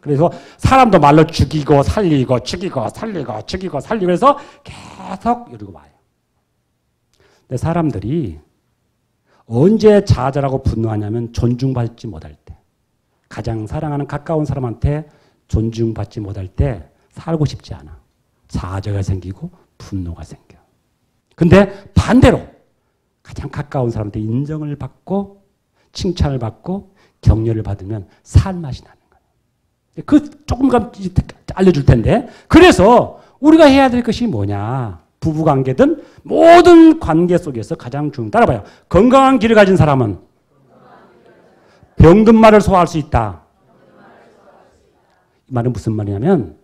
Speaker 1: 그래서 사람도 말로 죽이고 살리고 죽이고 살리고 죽이고 살리고 해서 계속 이러고 와요. 근데 사람들이 언제 좌절하고 분노하냐면 존중받지 못할 때. 가장 사랑하는 가까운 사람한테 존중받지 못할 때 살고 싶지 않아. 좌절가 생기고 분노가 생겨. 근데 반대로 가장 가까운 사람한테 인정을 받고 칭찬을 받고 격려를 받으면 살 맛이 나는 거예요. 조금 알려줄 텐데. 그래서 우리가 해야 될 것이 뭐냐. 부부관계든 모든 관계 속에서 가장 중요한 따라봐요. 건강한 길을 가진 사람은 병든 말을 소화할 수 있다. 이 말은 무슨 말이냐면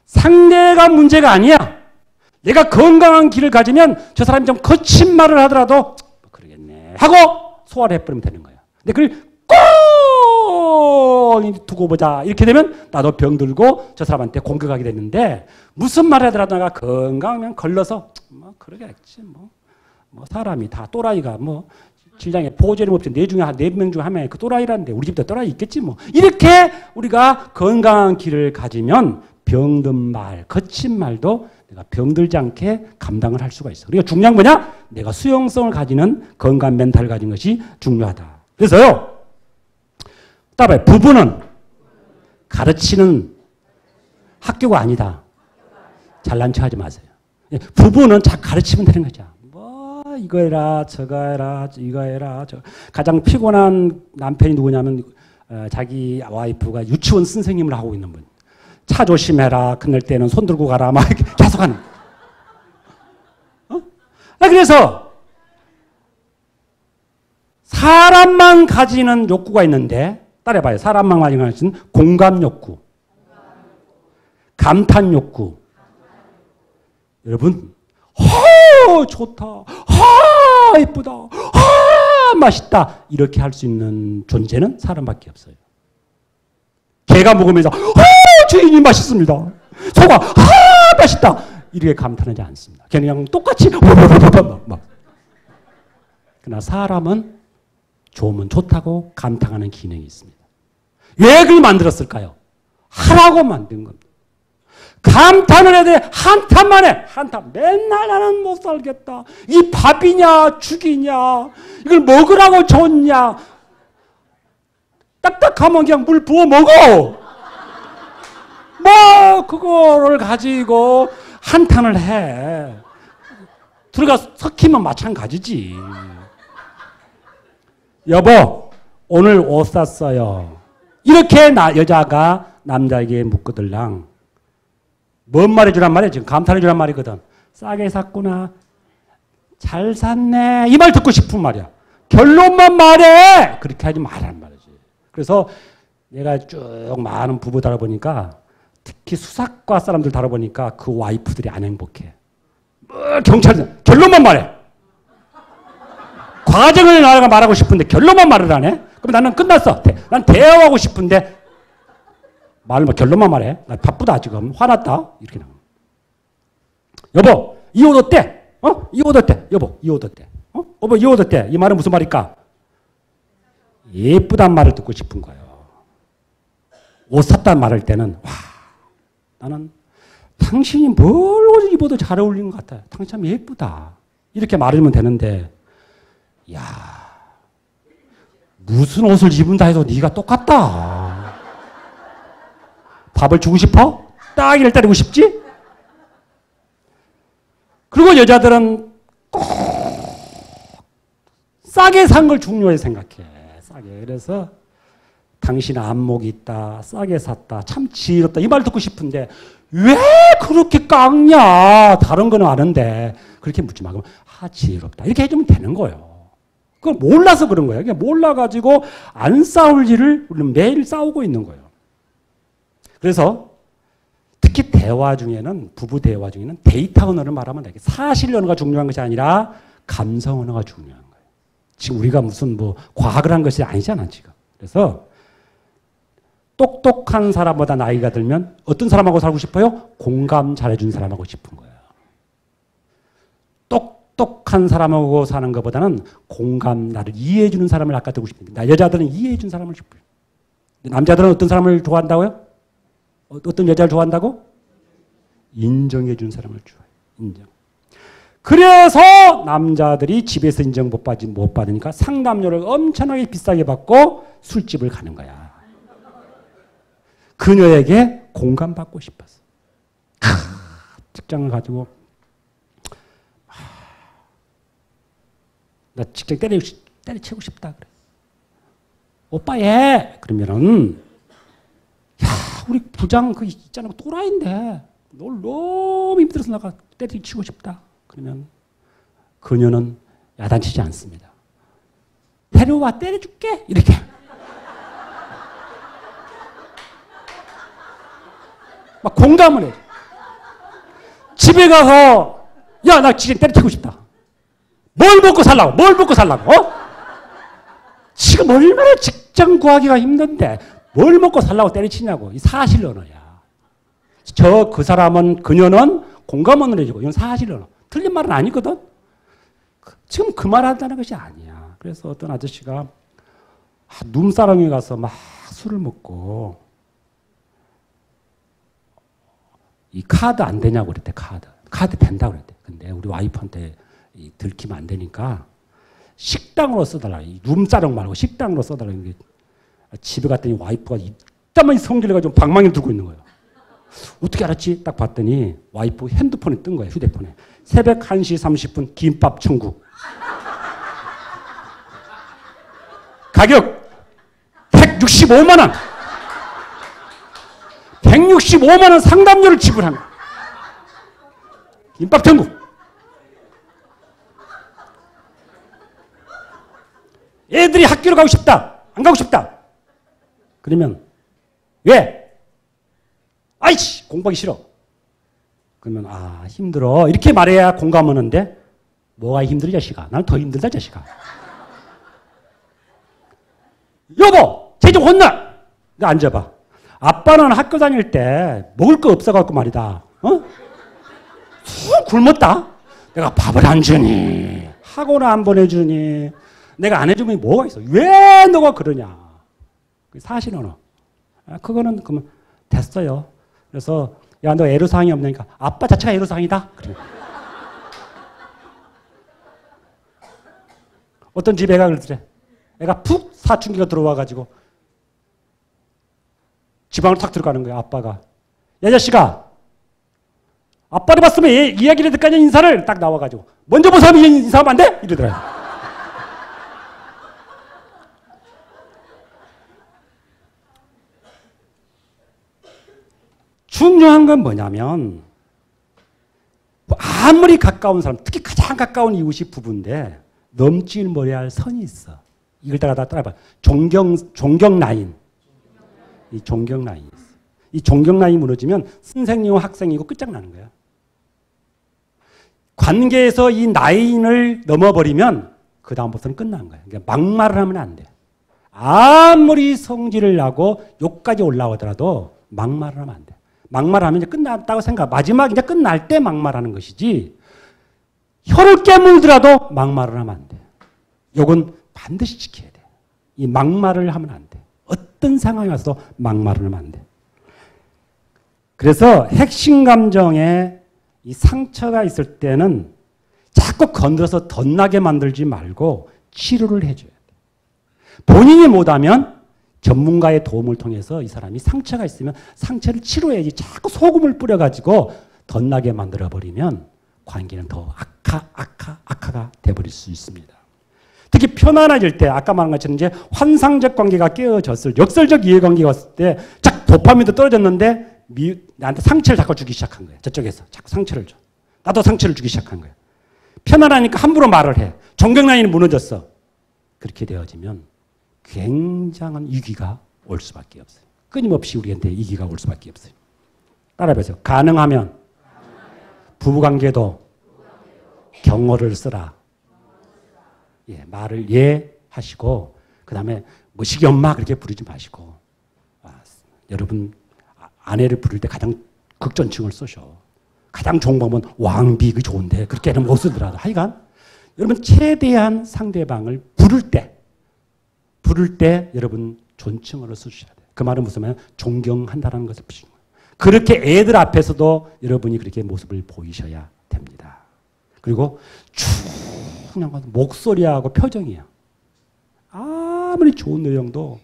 Speaker 1: 상대가 문제가 아니야. 내가 건강한 길을 가지면 저 사람이 좀 거친 말을 하더라도 그러겠네 하고 소화를 해버리면 되는 거야. 근데 그걸 꼭 두고 보자 이렇게 되면 나도 병들고 저 사람한테 공격하게 됐는데 무슨 말을 하더라도 내가 건강하면 걸러서 뭐 그러겠지 뭐 사람이 다 또라이가 뭐 질량에 보호제를 없지 네 명 중에 한 명이 그 또라이라는데 우리 집도 또라이 있겠지 뭐 이렇게 우리가 건강한 길을 가지면 병든 말 거친 말도 내가 병들지 않게 감당을 할 수가 있어. 그러니까 중요한 거냐? 내가 수용성을 가지는 건강한 멘탈을 가진 것이 중요하다. 그래서요. 따라해. 부부는 가르치는 학교가 아니다. 잘난 척하지 마세요. 부부는 잘 가르치면 되는 거죠. 뭐 이거 해라 저거 해라 이거 해라 가장 피곤한 남편이 누구냐면 자기 와이프가 유치원 선생님을 하고 있는 분. 차 조심해라. 그럴 때는 손 들고 가라. 막 이렇게 계속 하는. 그래서 사람만 가지는 욕구가 있는데 따라해봐요. 사람만 가지는 것은 공감 욕구, 감탄 욕구. 여러분, 좋다, 이쁘다, 맛있다. 이렇게 할 수 있는 존재는 사람밖에 없어요. 개가 먹으면서 주인이 맛있습니다. 소가 맛있다. 이렇게 감탄하지 않습니다. 걔는 그냥 똑같이 막. 그러나 사람은 좋으면 좋다고 감탄하는 기능이 있습니다. 왜 그걸 만들었을까요? 하라고 만든 겁니다. 감탄을 해야 돼. 한탄만 해. 한탄. 맨날 나는 못 살겠다. 이 밥이냐 죽이냐. 이걸 먹으라고 줬냐. 딱딱하면 그냥 물 부어 먹어. 뭐 그거를 가지고 한탄을 해. 들어가 섞이면 마찬가지지. 여보 오늘 옷 샀어요. 이렇게 여자가 남자에게 묻거들랑 뭔 말해주란 말이야. 지금 감탄해주란 말이거든. 싸게 샀구나. 잘 샀네. 이 말 듣고 싶은 말이야. 결론만 말해. 그렇게 하지 말란 말이지. 그래서 내가 쭉 많은 부부 다뤄보니까 특히 수사과 사람들 다뤄보니까 그 와이프들이 안 행복해. 경찰은 결론만 말해. 과정을 나가 말하고 싶은데 결론만 말을 안 해. 그럼 나는 끝났어. 난 대화하고 싶은데 결론만 말해. 나 바쁘다 지금. 화났다. 이렇게 나와. 여보 이 옷 어때? 이 옷 어때? 여보 이 옷 어때? 여보 이 옷 어때? 이 말은 무슨 말일까? 예쁘단 말을 듣고 싶은 거예요. 옷 샀단 말할 때는 와 나는 당신이 뭘 옷을 입어도 잘 어울리는 것 같아요. 당신 참 예쁘다. 이렇게 말하면 되는데 야 무슨 옷을 입은다 해도 네가 똑같다. 밥을 주고 싶어? 따기를 때리고 싶지? 그리고 여자들은 꼭 싸게 산 걸 중요하게 생각해. 싸게. 그래서 당신 안목이 있다. 싸게 샀다. 참 지혜롭다. 이 말 듣고 싶은데 왜 그렇게 깎냐. 다른 거는 아는데 그렇게 묻지 마. 그럼 지혜롭다. 이렇게 해주면 되는 거예요. 그걸 몰라서 그런 거예요. 그냥 몰라가지고 안 싸울 일을 우리는 매일 싸우고 있는 거예요. 그래서 특히 대화 중에는 부부 대화 중에는 데이터 언어를 말하면 되게 사실 언어가 중요한 것이 아니라 감성 언어가 중요한 거예요. 지금 우리가 무슨 뭐 과학을 한 것이 아니잖아 지금. 그래서 똑똑한 사람보다 나이가 들면 어떤 사람하고 살고 싶어요? 공감 잘해주는 사람하고 싶은 거예요. 똑똑한 사람하고 사는 것보다는 공감, 나를 이해해주는 사람을 아까 두고 싶은데 여자들은 이해해주는 사람을 싶어요. 남자들은 어떤 사람을 좋아한다고요? 어떤 여자를 좋아한다고? 인정해주는 사람을 좋아해요. 인정. 그래서 남자들이 집에서 인정 못 받으니까 상담료를 엄청나게 비싸게 받고 술집을 가는 거야. 그녀에게 공감받고 싶었어. 직장을 가지고 나 직장 때려치고 싶다 그래. 오빠 예. 그러면은 야 우리 부장 그 있잖아 또라이인데 널 너무 힘들어서 나가 때려치고 싶다. 그러면 그녀는 야단치지 않습니다. 데려와 때려줄게 이렇게. 막 공감을 해. 집에 가서 야 나 지금 때려치고 싶다. 뭘 먹고 살라고? 뭘 먹고 살라고? 지금 얼마나 직장 구하기가 힘든데 뭘 먹고 살라고 때려치냐고. 이 사실 언어야. 그 사람은 그녀는 공감 언어를 해주고 이건 사실 언어. 틀린 말은 아니거든. 지금 그 말 한다는 것이 아니야. 그래서 어떤 아저씨가 눈사랑에 가서 막 술을 먹고 이 카드 안 되냐고 그랬대. 카드 된다고 그랬대. 근데 우리 와이프한테 들키면 안 되니까 식당으로 써달라. 룸사롱 말고 식당으로 써달라. 집에 갔더니 와이프가 이따만 성질내가지고 방망이를 들고 있는 거예요. 어떻게 알았지? 딱 봤더니 와이프 핸드폰에 뜬 거예요. 휴대폰에. 새벽 1시 30분 김밥 천국. 가격 165만 원. 165만 원 상담료를 지불한 거예요. 김밥 천국. 애들이 학교를 가고 싶다. 안 가고 싶다. 그러면 왜? 아이씨 공부하기 싫어. 그러면 아 힘들어. 이렇게 말해야 공감하는데 뭐가 힘들어 자식아. 난 더 힘들다 자식아. 여보, 쟤 좀 혼나! 앉아봐. 아빠는 학교 다닐 때 먹을 거 없어갖고 말이다. 푹 굶었다? 내가 밥을 안 주니, 학원 안 보내주니, 내가 안 해주면 뭐가 있어? 왜 너가 그러냐? 사실은 그거는 그러면 됐어요. 그래서 야, 너 애로사항이 없냐니까 아빠 자체가 애로사항이다. 그래. 어떤 집 애가 그러더래. 애가 푹 사춘기가 들어와가지고 지방을 탁 들어가는 거야. 아빠가. 야, 자식아. 아빠를 봤으면 이야기를 듣고 인사를 딱 나와가지고 먼저 본 사람이 인사하면 안 돼? 이러더라. 중요한 건 뭐냐면 아무리 가까운 사람, 특히 가장 가까운 이웃이 부부인데 넘질머리할 할 선이 있어. 이걸 다 따라봐. 존경 라인. 이 존경 라인이 있어. 이 존경 라인이 무너지면 선생님과 학생이고 끝장나는 거야. 관계에서 이 라인을 넘어버리면 그 다음부터는 끝난 거야. 그러니까 막말을 하면 안 돼. 아무리 성질을 나고 욕까지 올라오더라도 막말을 하면 안 돼. 막말하면 이제 끝났다고 생각. 마지막 이제 끝날 때 막말하는 것이지. 혀를 깨물더라도 막말을 하면 안 돼. 욕은 반드시 지켜야 돼. 이 막말을 하면 안 돼. 어떤 상황에 와서 막말을 하면 안 돼. 그래서 핵심 감정에 이 상처가 있을 때는 자꾸 건드려서 덧나게 만들지 말고 치료를 해줘야 돼. 본인이 못하면 전문가의 도움을 통해서 이 사람이 상처가 있으면 상처를 치료해야지 자꾸 소금을 뿌려가지고 덧나게 만들어버리면 관계는 더 악화가 돼버릴 수 있습니다. 특히 편안해질 때 아까 말한 것처럼 이제 환상적 관계가 깨어졌을 역설적 이해관계가 왔을 때 도파민도 떨어졌는데 나한테 상처를 자꾸 주기 시작한 거예요. 저쪽에서 자꾸 상처를 줘. 나도 상처를 주기 시작한 거예요. 편안하니까 함부로 말을 해. 존경 라인이 무너졌어. 그렇게 되어지면 굉장한 위기가 올 수밖에 없어요. 끊임없이 우리한테 위기가 올 수밖에 없어요. 따라해보세요. 가능하면 부부관계도 경어를 쓰라. 예, 말을 하시고 그 다음에 뭐시기 엄마 그렇게 부르지 마시고 여러분 아내를 부를 때 가장 극존칭을 쓰셔. 가장 좋은 방법은 왕비 그 좋은데 그렇게는 못 쓰더라도 하여간 여러분 최대한 상대방을 부를 때 여러분 존칭어를 쓰셔야 돼요. 그 말은 무슨 말이에요? 존경한다는 것을 비추는 거예요. 그렇게 애들 앞에서도 여러분이 그렇게 모습을 보이셔야 됩니다. 그리고 중요한 건 목소리하고 표정이에요. 아무리 좋은 내용도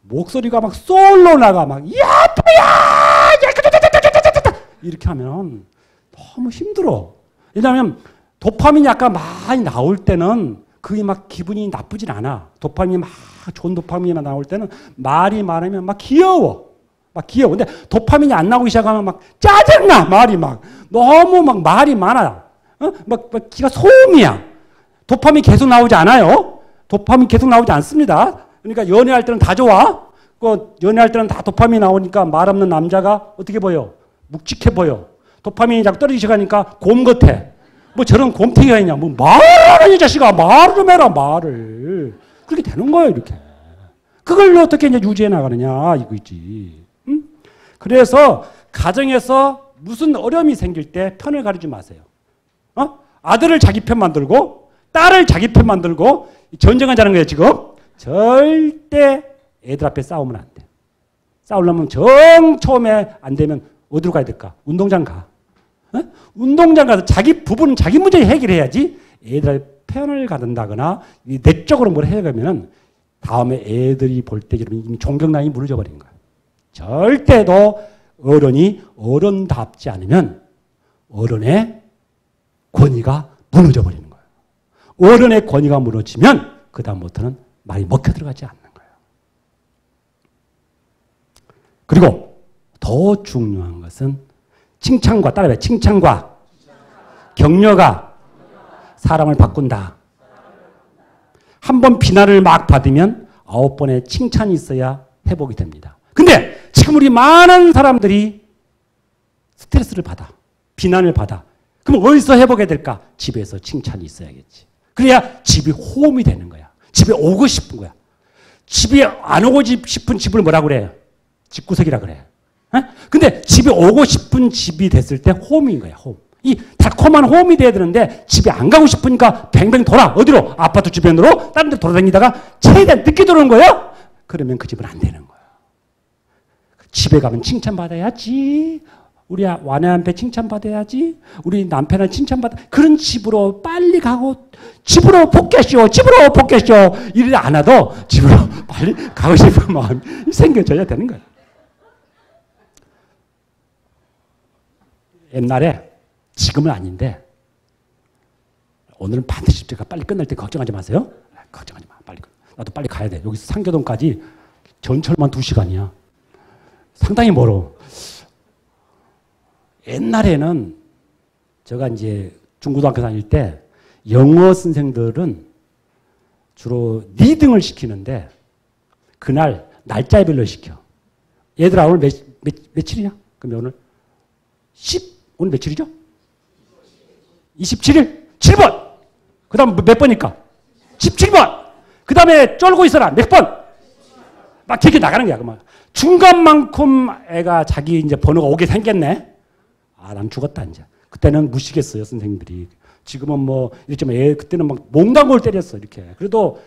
Speaker 1: 목소리가 막 솔로 나가 막 야또야 이렇게 하면 너무 힘들어. 왜냐하면 도파민이 아까 많이 나올 때는 그게 막 기분이 나쁘진 않아. 도파민이 막 좋은 도파민이 나올 때는 말이 많으면 막 귀여워. 근데 도파민이 안 나오기 시작하면 막 짜증나. 말이 막 너무 막 말이 많아. 막 기가 소음이야. 도파민 계속 나오지 않아요. 도파민 계속 나오지 않습니다. 그러니까 연애할 때는 다 좋아. 연애할 때는 다 도파민이 나오니까 말 없는 남자가 어떻게 보여? 묵직해 보여. 도파민이 자꾸 떨어지기 시작하니까 곰 같아. 뭐 저런 곰탱이가 있냐. 뭐 말을 이 자식아. 말을 좀 해라. 말을. 그렇게 되는 거예요. 이렇게. 그걸 어떻게 이제 유지해 나가느냐. 이거 있지. 응? 그래서 가정에서 무슨 어려움이 생길 때 편을 가르지 마세요. 아들을 자기 편 만들고 딸을 자기 편 만들고 전쟁하자는 거예요. 지금. 절대 애들 앞에 싸우면 안 돼. 싸우려면 처음에 안 되면 어디로 가야 될까? 운동장 가. 운동장 가서 자기 부부는 자기 문제 해결해야지 애들의 편을 가든다거나 내적으로 뭘 해가면은 다음에 애들이 볼 때 이미 존경 라인이 무너져 버린 거야. 절대도 어른이 어른답지 않으면 어른의 권위가 무너져 버리는 거예요. 어른의 권위가 무너지면 그 다음부터는 말이 먹혀 들어가지 않는 거예요. 그리고 더 중요한 것은 칭찬과 따라해. 칭찬과 격려가 사람을 바꾼다. 한 번 비난을 막 받으면 9번의 칭찬이 있어야 회복이 됩니다. 근데 지금 우리 많은 사람들이 스트레스를 받아. 비난을 받아. 그럼 어디서 회복해야 될까? 집에서 칭찬이 있어야겠지. 그래야 집이 호응이 되는 거야. 집에 오고 싶은 거야. 집에 안 오고 싶은 집을 뭐라 그래요? 집구석이라 그래. 근데 집에 오고 싶은 집이 됐을 때 홈인 거야, 홈. 이 달콤한 홈이 돼야 되는데 집에 안 가고 싶으니까 뱅뱅 돌아. 어디로? 아파트 주변으로 다른 데 돌아다니다가 최대한 늦게 들어오는 거예요? 그러면 그 집은 안 되는 거야. 집에 가면 칭찬받아야지. 우리 아내한테 칭찬받아야지. 우리 남편한테 칭찬받아. 그런 집으로 빨리 가고 집으로 복귀하시오. 집으로 복귀하시오. 이러지 않아도 집으로 빨리 가고 싶은 마음이 생겨져야 되는 거예요. 옛날에 지금은 아닌데 오늘은 반드시 제가 빨리 끝날 때 걱정하지 마세요. 걱정하지 마. 빨리. 나도 빨리 가야 돼. 여기서 상교동까지 전철만 2시간이야. 상당히 멀어. 옛날에는 제가 이제 중고등학교 다닐 때 영어 선생들은 주로 리딩을 시키는데 그날 날짜별로 시켜. 얘들아 오늘 며칠이냐? 그럼 오늘 오늘 며칠이죠? 27일? 7번! 그 다음 몇 번일까? 17번! 그 다음에 쫄고 있어라. 몇 번? 막 이렇게 나가는 거야. 그만. 중간만큼 애가 자기 이제 번호가 오게 생겼네. 아, 난 죽었다, 이제. 그때는 무시겠어요, 선생님들이. 지금은 뭐, 이랬지만 그때는 막 몽당골 때렸어, 이렇게. 그래도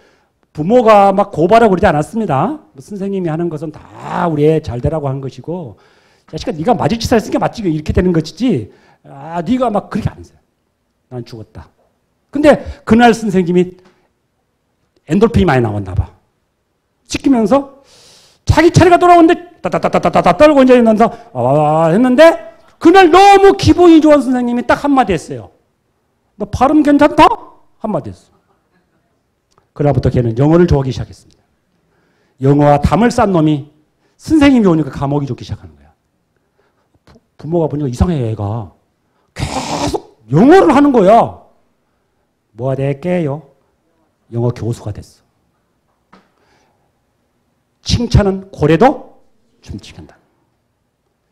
Speaker 1: 부모가 막 고발하고 그러지 않았습니다. 선생님이 하는 것은 다 우리 애 잘 되라고 하는 것이고, 자식아, 네가 맞을 짓을 했으니까 맞지, 이렇게 되는 것이지. 아, 네가 막 그렇게 안 했어요. 난 죽었다. 근데 그날 선생님이 엔돌핀이 많이 나왔나 봐. 시키면서 자기 차례가 돌아오는데 따따따따따따 떨고 이제 이러면서 했는데 그날 너무 기분이 좋은 선생님이 딱 한마디 했어요. 너 발음 괜찮다? 한마디 했어. 그날부터 걔는 영어를 좋아하기 시작했습니다. 영어와 담을 싼 놈이 선생님이 오니까 감옥이 좋기 시작하는 거야. 부모가 보니까 이상해, 애가. 계속 영어를 하는 거야. 뭐가 될게요? 영어 교수가 됐어. 칭찬은 고래도 춤추게 한다.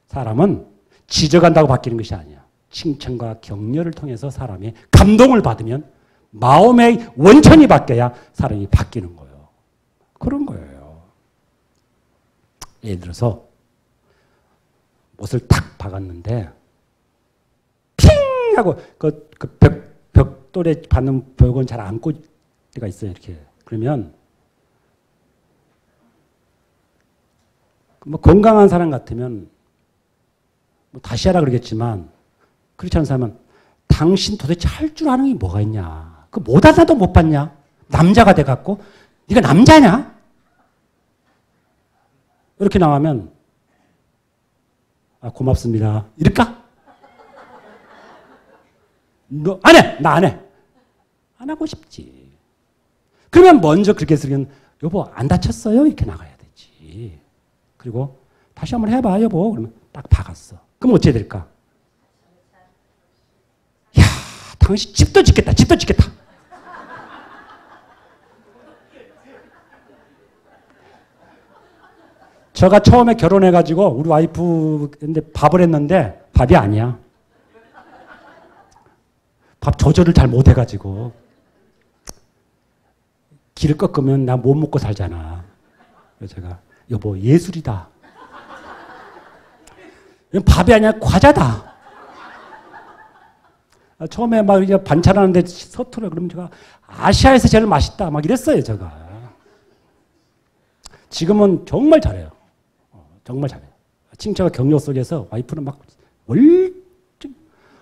Speaker 1: 사람은 지적한다고 바뀌는 것이 아니야. 칭찬과 격려를 통해서 사람이 감동을 받으면 마음의 원천이 바뀌어야 사람이 바뀌는 거예요. 그런 거예요. 예를 들어서 못을 탁 박았는데 핑 하고 그 벽돌에 받는 벽은 잘 안 꽂을 때가 있어요. 이렇게. 그러면 뭐 건강한 사람 같으면 뭐 다시 하라 그러겠지만 그렇지 않은 사람은 당신 도대체 할 줄 아는 게 뭐가 있냐. 그 못하다도 못 봤냐. 남자가 돼갖고 네가 남자냐. 이렇게 나가면 아, 고맙습니다. 이럴까? 너 안 해! 나 안 해! 안 하고 싶지. 그러면 먼저 그렇게 쓰면 여보 안 다쳤어요? 이렇게 나가야 되지. 그리고 다시 한번 해봐 여보. 그러면 딱 박았어. 그럼 어찌해야 될까? 야, 당신 집도 짓겠다. 집도 짓겠다. 제가 처음에 결혼해가지고 우리 와이프인데 밥을 했는데 밥이 아니야. 밥 조절을 잘 못해가지고 길을 꺾으면 나 못 먹고 살잖아. 그래서 제가 여보 예술이다. 이건 밥이 아니라 과자다. 처음에 막 이제 반찬하는데 서툴러 그러면 제가 아시아에서 제일 맛있다 막 이랬어요 제가. 지금은 정말 잘해요. 정말 잘해요. 칭찬과 격려 속에서 와이프는 막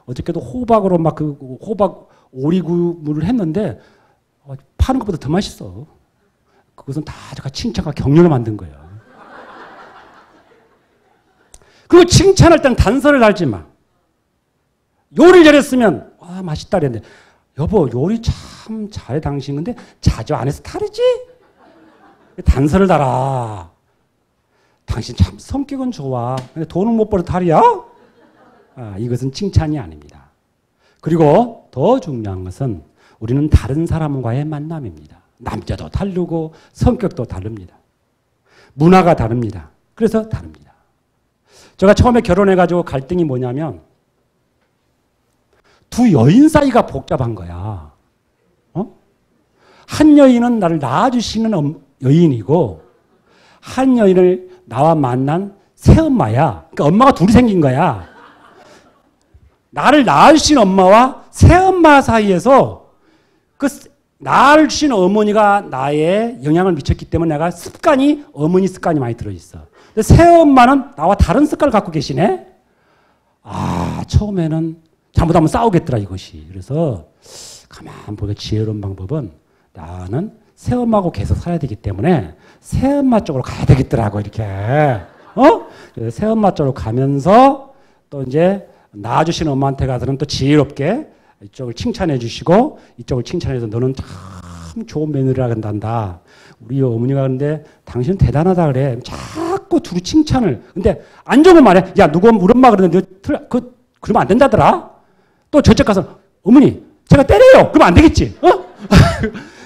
Speaker 1: 어저께도 호박으로 막 그 호박 오리구이를 했는데 파는 것보다 더 맛있어. 그것은 다 제가 칭찬과 격려로 만든 거예요. 그리고 칭찬할 때는 단서를 달지 마. 요리를 잘했으면 아 맛있다 그랬는데 여보 요리 참 잘해 당신 근데 자주 안 해서 다르지? 단서를 달아. 당신 참 성격은 좋아. 근데 돈은 못 벌어 탈이야? 아, 이것은 칭찬이 아닙니다. 그리고 더 중요한 것은 우리는 다른 사람과의 만남입니다. 남자도 다르고 성격도 다릅니다. 문화가 다릅니다. 그래서 다릅니다. 제가 처음에 결혼해가지고 갈등이 뭐냐면 두 여인 사이가 복잡한 거야. 한 여인은 나를 낳아주시는 여인이고 한 여인을 나와 만난 새엄마야. 그러니까 엄마가 둘이 생긴 거야. 나를 낳으신 엄마와 새엄마 사이에서 그 나를 주신 어머니가 나에 영향을 미쳤기 때문에 내가 습관이 어머니 습관이 많이 들어있어. 근데 새엄마는 나와 다른 습관을 갖고 계시네. 아, 처음에는 잘못하면 싸우겠더라 이것이. 그래서 가만 보면 지혜로운 방법은 나는 새엄마하고 계속 살아야 되기 때문에 새엄마 쪽으로 가야 되겠더라고 이렇게. 새엄마 쪽으로 가면서 또 이제 낳아주신 엄마한테 가서는 또 지혜롭게 이쪽을 칭찬해 주시고 이쪽을 칭찬해서 너는 참 좋은 며느리라 그런단다. 우리 어머니가 그런데 당신은 대단하다 그래. 자꾸 둘이 칭찬을. 근데 안 좋은 말해. 야 누구 우리 엄마 그러는데 그러면 안 된다더라. 또 저쪽 가서 어머니 제가 때려요. 그러면 안 되겠지.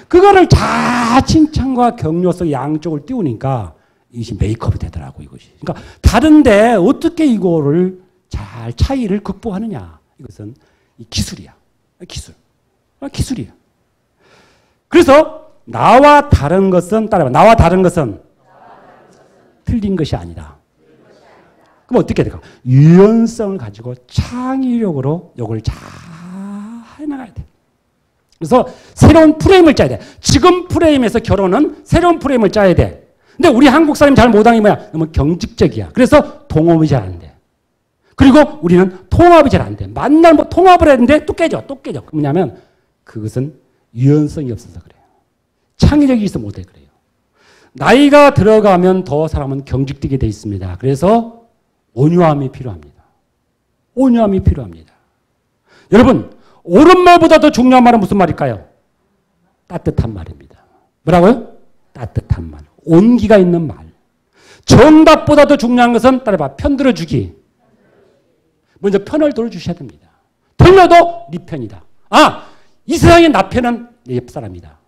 Speaker 1: 그거를 다 칭찬과 격려 속 양쪽을 띄우니까 이것이 메이크업이 되더라고 이것이. 그러니까 다른데 어떻게 이거를 잘 차이를 극복하느냐. 이것은 이 기술이야. 기술이야. 그래서 나와 다른 것은 따라봐. 나와 다른 것은 틀린 것이 아니다. 그럼 어떻게 될까? 유연성을 가지고 창의력으로 이걸 잘 해나가야 돼. 그래서 새로운 프레임을 짜야 돼. 지금 프레임에서 결혼은 새로운 프레임을 짜야 돼. 근데 우리 한국 사람이 잘 못하는 게 뭐야? 너무 경직적이야. 그래서 동업이 잘 안 돼. 그리고 우리는 통합이 잘 안 돼. 만날 뭐 통합을 했는데 또 깨져. 뭐냐면 그것은 유연성이 없어서 그래요. 창의력이 있어 못해 그래요. 나이가 들어가면 더 사람은 경직되게 돼 있습니다. 그래서 온유함이 필요합니다. 온유함이 필요합니다. 여러분, 옳은 말보다 더 중요한 말은 무슨 말일까요? 따뜻한 말입니다. 뭐라고요? 따뜻한 말. 온기가 있는 말. 정답보다 더 중요한 것은 따라봐. 편들어주기. 먼저 편을 들어주셔야 됩니다. 틀려도 네 편이다. 아, 이 세상에 나 편은 내 옆사람이다.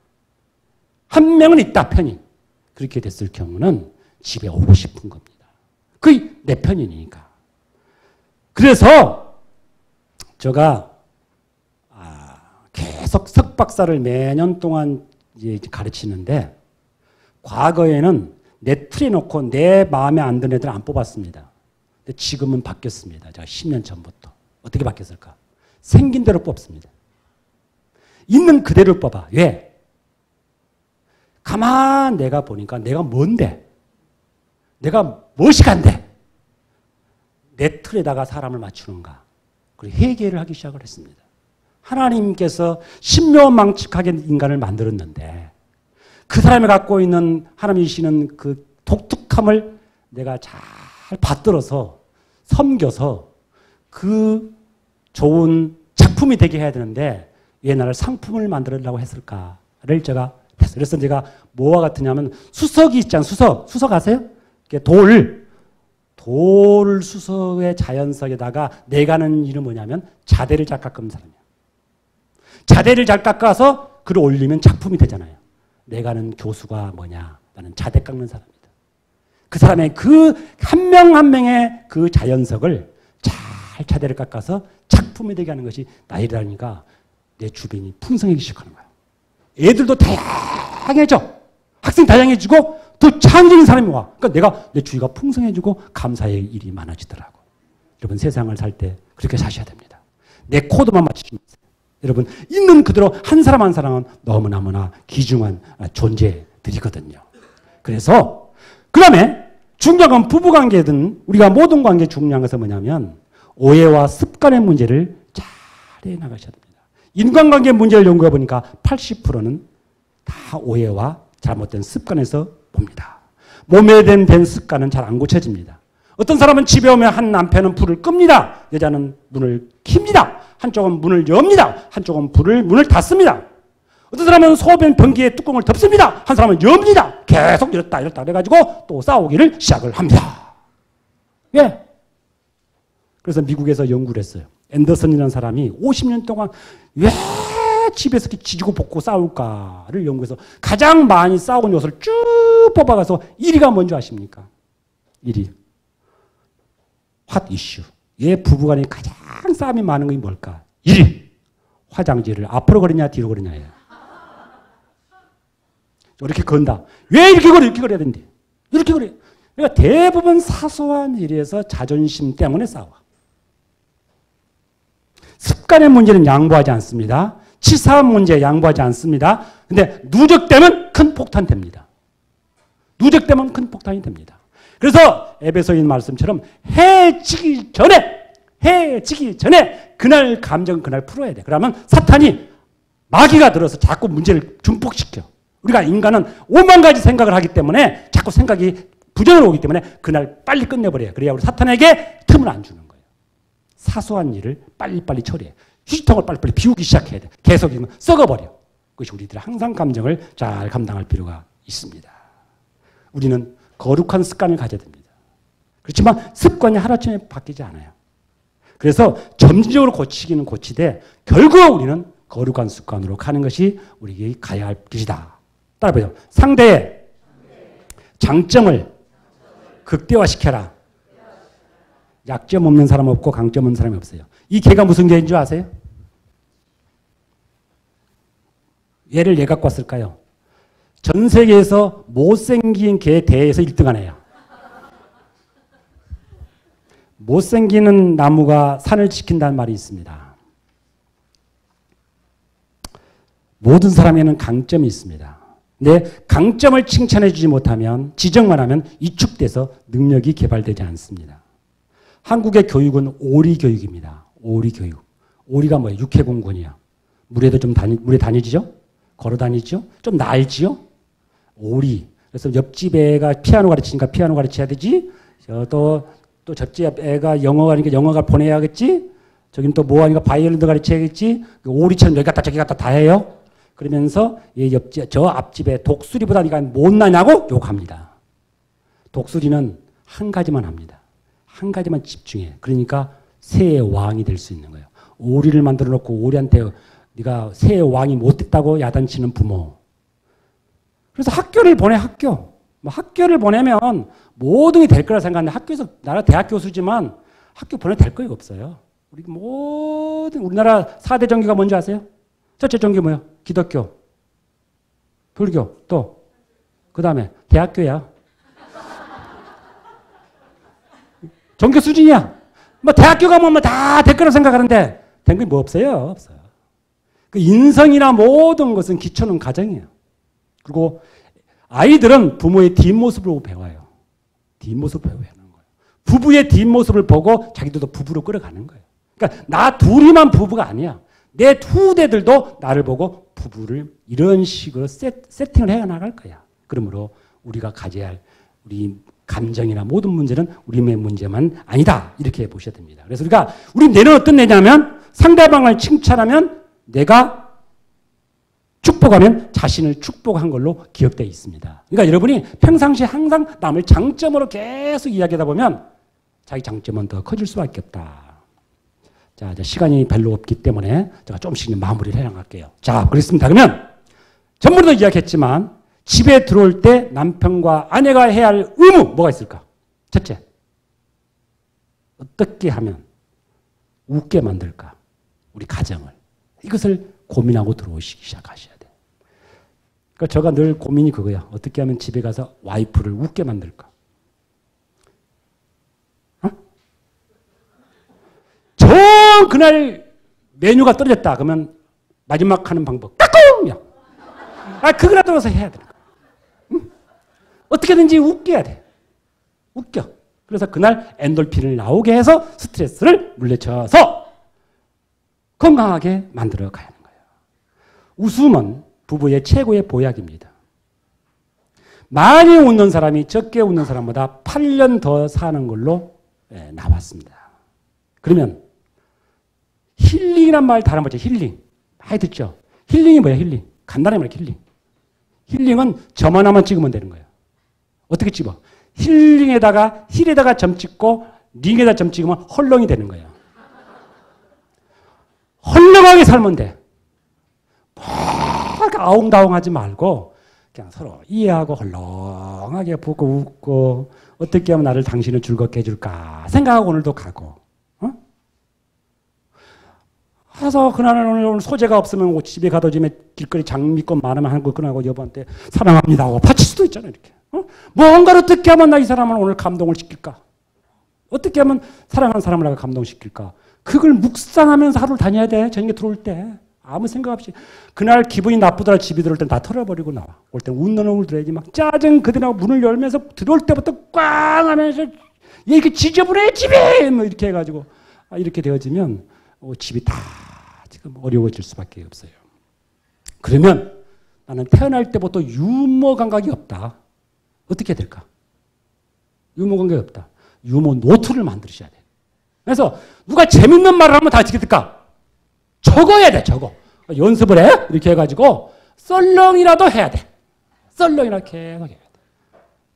Speaker 1: 한 명은 있다 편이. 그렇게 됐을 경우는 집에 오고 싶은 겁니다. 그게 내 편이니까. 그래서 제가 계속 석박사를 매년 동안 이제 가르치는데 과거에는 내 틀에 놓고 내 마음에 안 드는 애들 안 뽑았습니다. 근데 지금은 바뀌었습니다. 제가 10년 전부터. 어떻게 바뀌었을까? 생긴 대로 뽑습니다. 있는 그대로 뽑아. 왜? 가만 내가 보니까 내가 뭔데? 내가 무엇이 간데? 내 틀에다가 사람을 맞추는가? 그리고 회개를 하기 시작을 했습니다. 하나님께서 신묘망측하게 인간을 만들었는데 그 사람이 갖고 있는 하나님이 주시는 그 독특함을 내가 잘 받들어서 섬겨서 그 좋은 작품이 되게 해야 되는데 왜 나를 상품을 만들려고 했을까를 제가 했어요. 그래서 제가 뭐와 같으냐면 수석이 있잖아요. 수석 아세요? 돌 수석의 자연석에다가 내가 하는 일은 뭐냐면 자대를 잘 깎는 사람이야. 자대를 잘 깎아서 글을 올리면 작품이 되잖아요. 내가 하는 교수가 뭐냐? 나는 자대 깎는 사람이다. 그 사람의 그 한 명 한 명의 그 자연석을 잘 자대를 깎아서 작품이 되게 하는 것이 나의 일이라니까 내 주변이 풍성해지기 시작하는 거야. 애들도 다양해져. 학생 다양해지고 더 창의적인 사람이 와. 그러니까 내가 내 주위가 풍성해지고 감사의 일이 많아지더라고. 여러분 세상을 살 때 그렇게 사셔야 됩니다. 내 코드만 맞추시면 돼요. 여러분 있는 그대로 한 사람 한 사람은 너무나 귀중한 존재들이거든요. 그래서 그 다음에 중요한 건 부부관계든 우리가 모든 관계에 중요한 것은 뭐냐면 오해와 습관의 문제를 잘 해나가셔야 됩니다. 인간관계 문제를 연구해 보니까 80%는 다 오해와 잘못된 습관에서 봅니다. 몸에 된 습관은 잘 안 고쳐집니다. 어떤 사람은 집에 오면 한 남편은 불을 끕니다. 여자는 문을 킵니다. 한쪽은 문을 엽니다. 한쪽은 문을 닫습니다. 어떤 사람은 소변 변기에 뚜껑을 덮습니다. 한 사람은 엽니다. 계속 열었다 그래가지고 또 싸우기를 시작을 합니다. 예. 그래서 미국에서 연구를 했어요. 앤더슨이라는 사람이 50년 동안 왜 집에서 이렇게 지지고 볶고 싸울까를 연구해서 가장 많이 싸운 요소를 쭉 뽑아가서 1위가 뭔지 아십니까? 1위. 핫 이슈. 얘 부부간에 가장 싸움이 많은 게 뭘까? 1위. 화장지를 앞으로 걸으냐 뒤로 걸으냐예요. 이렇게 건다. 왜 이렇게 걸어? 이렇게 걸어야 된대. 이렇게 걸어야. 그러니까 대부분 사소한 일에서 자존심 때문에 싸워. 습관의 문제는 양보하지 않습니다. 치사한 문제에 양보하지 않습니다. 근데 누적되면 큰 폭탄 됩니다. 누적되면 큰 폭탄이 됩니다. 그래서 에베소인 말씀처럼 해지기 전에 그날 감정 그날 풀어야 돼. 그러면 사탄이 마귀가 들어서 자꾸 문제를 중폭시켜. 우리가 인간은 5만 가지 생각을 하기 때문에 자꾸 생각이 부정으로 오기 때문에 그날 빨리 끝내버려요. 그래야 우리 사탄에게 틈을 안 주는 거예요. 사소한 일을 빨리빨리 처리해. 휴지통을 빨리빨리 비우기 시작해야 돼. 계속 이면 썩어버려. 그것이 우리들이 항상 감정을 잘 감당할 필요가 있습니다. 우리는 거룩한 습관을 가져야 됩니다. 그렇지만 습관이 하루아침에 바뀌지 않아요. 그래서 점진적으로 고치기는 고치되 결국 우리는 거룩한 습관으로 가는 것이 우리에게 가야 할 길이다. 따라해보죠. 상대의 장점을 극대화시켜라. 약점 없는 사람 없고 강점 없는 사람이 없어요. 이 개가 무슨 개인 줄 아세요? 얘를 왜 갖고 왔을까요? 전 세계에서 못생긴 개 대회에서 1등한 애야. 못생기는 나무가 산을 지킨다는 말이 있습니다. 모든 사람에는 강점이 있습니다. 근데 강점을 칭찬해 주지 못하면, 지적만 하면 위축돼서 능력이 개발되지 않습니다. 한국의 교육은 오리 교육입니다. 오리 교육. 오리가 뭐예요? 육해공군이야. 물에 다니지요? 걸어 다니죠? 좀 날지요? 오리. 그래서 옆집 애가 피아노 가르치니까 피아노 가르쳐야 되지? 또 저집 애가 영어 가니까 영어가 보내야겠지? 저긴 또 뭐 하니까 바이올린도 가르쳐야겠지? 오리처럼 여기 갔다 저기 갔다 다 해요? 그러면서 저 앞집에 독수리보다 니가 못나냐고 욕합니다. 독수리는 한 가지만 합니다. 한 가지만 집중해. 그러니까 새의 왕이 될 수 있는 거예요. 오리를 만들어 놓고 오리한테 네가 새의 왕이 못 됐다고 야단치는 부모. 그래서 학교를 보내, 학교. 학교를 보내면 모든 게 될 거라 생각하는데 학교에서, 나라 대학 교수지만 학교 보내도 될 거가 없어요. 우리나라 4대 종교가 뭔지 아세요? 첫째 종교 뭐야? 기독교, 불교, 또 그 다음에 대학교야. 종교 수준이야. 대학교 가면 다 될 거라고 생각하는데 된 게 뭐 없어요? 없어요. 그 인성이나 모든 것은 기초는 가정이에요. 그리고 아이들은 부모의 뒷모습을 보고 배워요. 뒷모습을 배워야 하는 거예요. 부부의 뒷모습을 보고 자기들도 부부로 끌어가는 거예요. 그러니까 나 둘이만 부부가 아니야. 내 후대들도 나를 보고 부부를 이런 식으로 세팅을 해 나갈 거야. 그러므로 우리가 가져야 할 우리 감정이나 모든 문제는 우리의 문제만 아니다. 이렇게 보셔야 됩니다. 그래서 우리 뇌는 어떤 뇌냐면 상대방을 칭찬하면 내가 축복하면 자신을 축복한 걸로 기억되어 있습니다. 그러니까 여러분이 평상시에 항상 남을 장점으로 계속 이야기하다 보면 자기 장점은 더 커질 수밖에 없다. 자, 이제 시간이 별로 없기 때문에 제가 조금씩 마무리를 해나갈게요. 자, 그렇습니다. 그러면 전부도 이야기했지만 집에 들어올 때 남편과 아내가 해야 할 의무 뭐가 있을까? 첫째, 어떻게 하면 웃게 만들까? 우리 가정을. 이것을 고민하고 들어오시기 시작하셔야 돼요. 그러니까 제가 늘 고민이 그거야. 어떻게 하면 집에 가서 와이프를 웃게 만들까? 그날 메뉴가 떨어졌다. 그러면 마지막 하는 방법. 까꿍! 그거라도 들어서 해야 되는 거야. 응? 어떻게든지 웃겨야 돼. 웃겨. 그래서 그날 엔돌핀을 나오게 해서 스트레스를 물리쳐서 건강하게 만들어 가야 하는 거예요. 웃음은 부부의 최고의 보약입니다. 많이 웃는 사람이 적게 웃는 사람보다 8년 더 사는 걸로 나왔습니다. 그러면 힐링이란 말 다른 거죠. 힐링. 많이 듣죠? 힐링이 뭐야, 힐링? 간단하게 말해, 힐링. 힐링은 점 하나만 찍으면 되는 거예요. 어떻게 찍어? 힐링에다가, 힐에다가 점 찍고, 링에다 점 찍으면 헐렁이 되는 거예요. 헐렁하게 살면 돼. 막 아웅다웅하지 말고, 그냥 서로 이해하고 헐렁하게 보고 웃고, 어떻게 하면 나를 당신을 즐겁게 해줄까 생각하고 오늘도 가고. 그래서 그날은 오늘 소재가 없으면 집에 가둬지면 길거리 장미꽃 많으면 한국 끊어가고 여보한테 사랑합니다 하고 바칠 수도 있잖아요. 이렇게. 뭔가를 어떻게 하면 나 이 사람을 오늘 감동을 시킬까? 어떻게 하면 사랑하는 사람을 내가 감동시킬까? 그걸 묵상하면서 하루를 다녀야 돼. 저녁에 들어올 때. 아무 생각 없이. 그날 기분이 나쁘더라 집에 들어올 땐 다 털어버리고 나와. 올 땐 웃는 얼굴 들어야지. 막 짜증 그대로 지문을 열면서 들어올 때부터 꽝 하면서 이렇게 지저분해 집이! 뭐 이렇게 해가지고 이렇게 되어지면 집이 다 지금 어려워질 수밖에 없어요. 그러면 나는 태어날 때부터 유머 감각이 없다. 어떻게 될까? 유머 감각이 없다. 유머 노트를 만드셔야 돼. 그래서 누가 재밌는 말을 하면 다 어떻게 될까? 적어야 돼, 적어. 연습을 해? 이렇게 해가지고 썰렁이라도 해야 돼. 썰렁이라도 계속 해야 돼.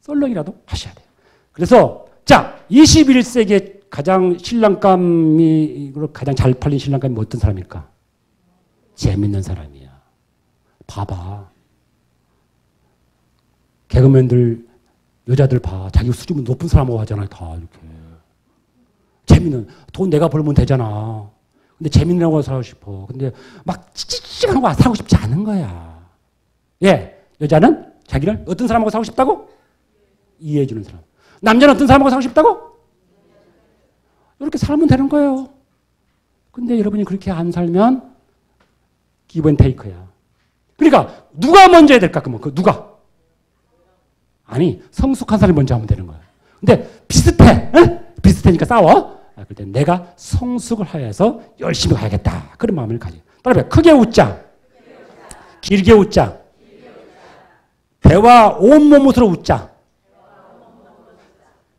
Speaker 1: 썰렁이라도 하셔야 돼. 그래서 자, 21세기에 가장 가장 잘 팔린 신랑감이 어떤 사람일까? 재밌는 사람이야. 봐봐. 개그맨들, 여자들 봐. 자기 수준 높은 사람하고 하잖아요. 다 이렇게. 재밌는, 돈 내가 벌면 되잖아. 근데 재밌는 거 살고 싶어. 근데 막 찌찌찌하는 거 살고 싶지 않은 거야. 예. 여자는 자기를 어떤 사람하고 살고 싶다고? 이해해주는 사람. 남자는 어떤 사람하고 살고 싶다고? 이렇게 살면 되는 거예요. 근데 여러분이 그렇게 안 살면 give and take야. 그러니까 누가 먼저 해야 될까? 그러면 누가? 아니, 성숙한 사람이 먼저 하면 되는 거야. 근데 비슷해. 응? 비슷하니까 싸워. 그때 내가 성숙을 하여서 열심히 가야겠다. 그런 마음을 가져. 따라해. 크게 웃자. 길게 웃자. 배와 온몸으로 웃자.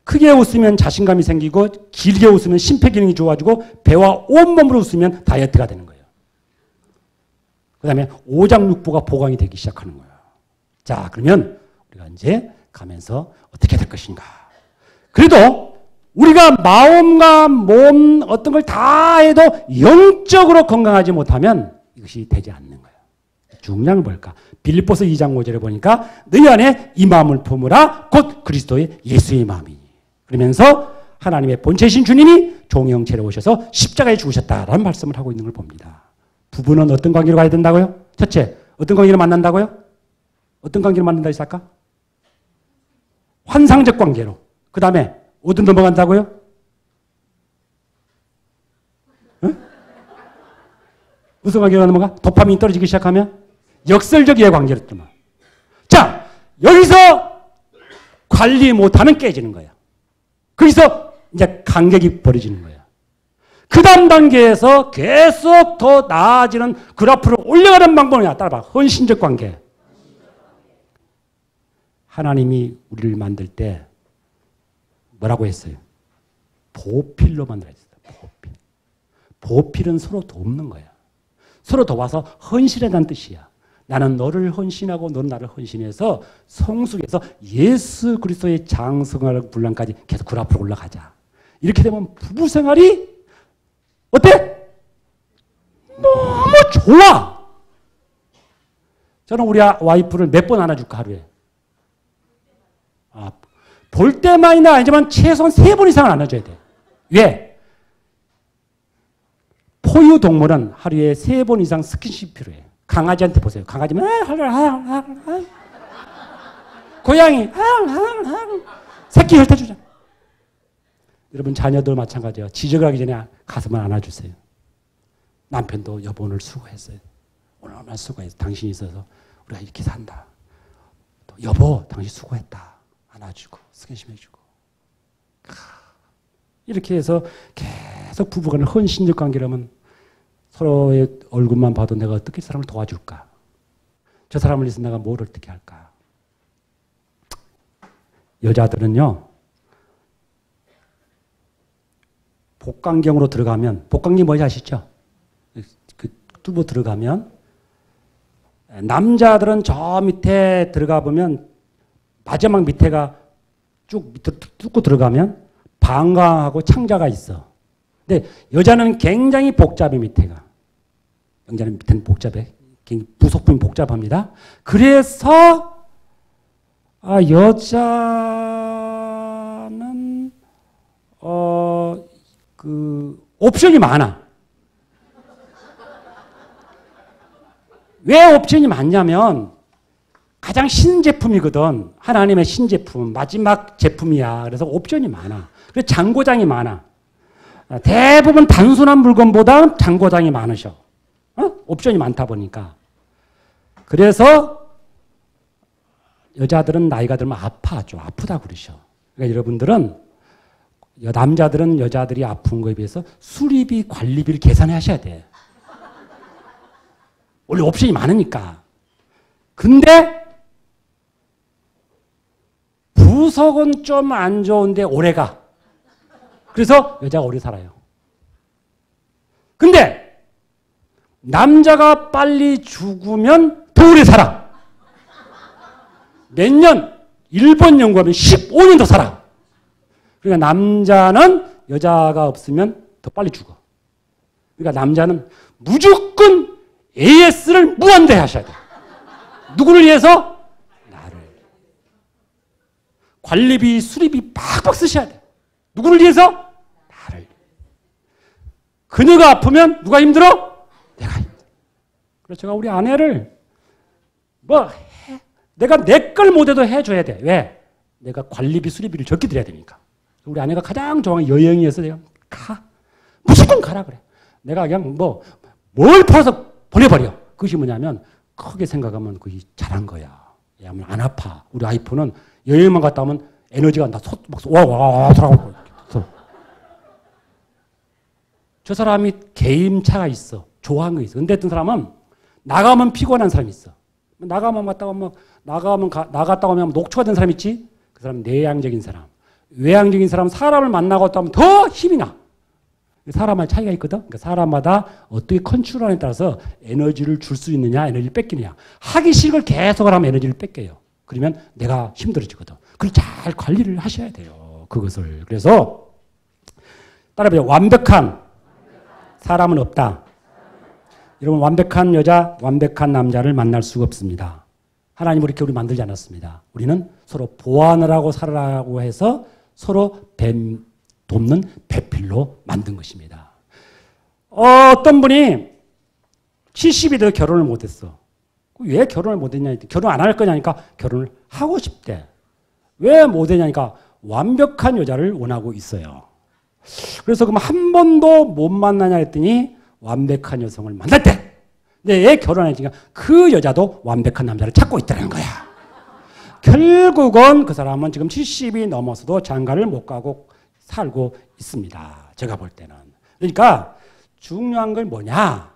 Speaker 1: 크게 웃으면 자신감이 생기고 길게 웃으면 심폐기능이 좋아지고 배와 온몸으로 웃으면 다이어트가 되는 거예요. 그 다음에 오장육부가 보강이 되기 시작하는 거예요. 자, 그러면 우리가 이제 가면서 어떻게 될 것인가. 그래도 우리가 마음과 몸 어떤 걸 다 해도 영적으로 건강하지 못하면 이것이 되지 않는 거예요. 중요한 건 뭘까? 빌립보서 2장 5절에 보니까 너희 안에 이 마음을 품으라 곧 그리스도의 예수의 마음이니. 그러면서 하나님의 본체이신 주님이 종의 형체로 오셔서 십자가에 죽으셨다라는 말씀을 하고 있는 걸 봅니다. 부부는 어떤 관계로 가야 된다고요? 첫째, 어떤 관계로 만난다고요? 어떤 관계로 만난다 했을까? 환상적 관계로. 그 다음에 어디 넘어간다고요? 응? 무슨 관계로 넘어가? 도파민이 떨어지기 시작하면? 역설적 이해관계로 넘어가. 자, 여기서 관리 못하면 깨지는 거야. 거기서 이제 간격이 벌어지는 거야. 그 다음 단계에서 계속 더 나아지는 그래프를 올려가는 방법이야. 따라봐. 헌신적 관계. 하나님이 우리를 만들 때 뭐라고 했어요? 보필로 만들어 했어요. 보필. 보필은 서로 돕는 거야. 서로 도와서 헌신하다는 뜻이야. 나는 너를 헌신하고 너는 나를 헌신해서 성숙해서 예수 그리스도의 장성할 분량까지 계속 그 앞으로 올라가자. 이렇게 되면 부부 생활이 어때? 너무 좋아. 저는 우리 와이프를 몇 번 안아줄까 하루에? 볼 때만이나 아니지만 최소한 3번 이상은 안아줘야 돼. 왜? 포유 동물은 하루에 3번 이상 스킨십 필요해. 강아지한테 보세요. 강아지면 고양이 새끼 핥아주자. 여러분 자녀들 마찬가지예요. 지적을 하기 전에 가슴을 안아주세요. 남편도 여보 오늘 수고했어요. 오늘 얼마나 수고했어. 당신이 있어서 우리가 이렇게 산다. 또 여보 당신 수고했다. 안아주고 스킨십 해주고. 이렇게 해서 계속 부부간의 헌신적 관계라면 서로의 얼굴만 봐도 내가 어떻게 사람을 도와줄까? 저 사람을 위해서 내가 뭘 어떻게 할까? 여자들은요. 복강경으로 들어가면 복강경이 뭔지 아시죠? 그 뚫고 들어가면 남자들은 저 밑에 들어가 보면 마지막 밑에가 쭉 밑으로 뚫고 들어가면 방광하고 창자가 있어. 근데 여자는 굉장히 복잡해 밑에가. 여자는 밑에는 복잡해. 부속품이 복잡합니다. 그래서 여자는 옵션이 많아. 왜 옵션이 많냐면 가장 신제품이거든. 하나님의 신제품. 마지막 제품이야. 그래서 옵션이 많아. 그래서 장고장이 많아. 대부분 단순한 물건보다 장고장이 많으셔. 옵션이 많다 보니까. 그래서 여자들은 나이가 들면 아파하죠. 아프다고 그러셔. 그러니까 여러분들은 남자들은 여자들이 아픈 거에 비해서 수리비, 관리비를 계산하셔야 돼. 원래 옵션이 많으니까. 근데 부석은 좀 안 좋은데 오래 가. 그래서 여자가 오래 살아요. 근데 남자가 빨리 죽으면 더 오래 살아. 몇 년? 일본 연구하면 15년 더 살아. 그러니까 남자는 여자가 없으면 더 빨리 죽어. 그러니까 남자는 무조건 AS를 무한대 하셔야 돼. 누구를 위해서? 나를. 관리비, 수리비 팍팍 쓰셔야 돼. 누구를 위해서? 나를. 그녀가 아프면 누가 힘들어? 내가 힘들어. 그래서 제가 우리 아내를 내가 내 걸 못해도 해줘야 돼. 왜? 내가 관리비, 수리비를 적게 드려야 되니까. 우리 아내가 가장 좋아하는 여행이어서 내가 가. 무조건 가라 그래. 내가 그냥 뭘 팔아서 보내버려. 그것이 뭐냐면 크게 생각하면 그게 잘한 거야. 왜냐하면 안 아파. 우리 와이프는 여행만 갔다 오면 에너지가 나 와 돌아가고. 저 사람이 개임차가 있어. 좋아하는 거 있어. 근데 어떤 사람은 나가면 피곤한 사람이 있어. 나갔다 오면 녹초가 된 사람 있지? 그 사람 내향적인 사람. 외향적인 사람은 사람을 만나고 왔다 하면 더 힘이 나. 사람마다 차이가 있거든. 그러니까 사람마다 어떻게 컨트롤하느냐에 따라서 에너지를 줄 수 있느냐, 에너지를 뺏기느냐. 하기 싫은 걸 계속 하면 에너지를 뺏겨요. 그러면 내가 힘들어지거든. 그걸 잘 관리를 하셔야 돼요. 그것을. 그래서 따라해보자. 완벽한 사람은 없다. 여러분, 완벽한 여자, 완벽한 남자를 만날 수가 없습니다. 하나님은 이렇게 우리 만들지 않았습니다. 우리는 서로 보완을 하고 살아라고 해서 서로 돕는 배필로 만든 것입니다. 어떤 분이 70이 더 결혼을 못했어. 왜 결혼을 못했냐? 결혼 안 할 거냐니까 결혼을 하고 싶대. 왜 못했냐니까 완벽한 여자를 원하고 있어요. 그래서 그럼 한 번도 못 만나냐 했더니 완벽한 여성을 만났대. 근데 왜 결혼하니까 그 여자도 완벽한 남자를 찾고 있다는 거야. 결국은 그 사람은 지금 70이 넘어서도 장가를 못 가고 살고 있습니다. 제가 볼 때는. 그러니까 중요한 건 뭐냐?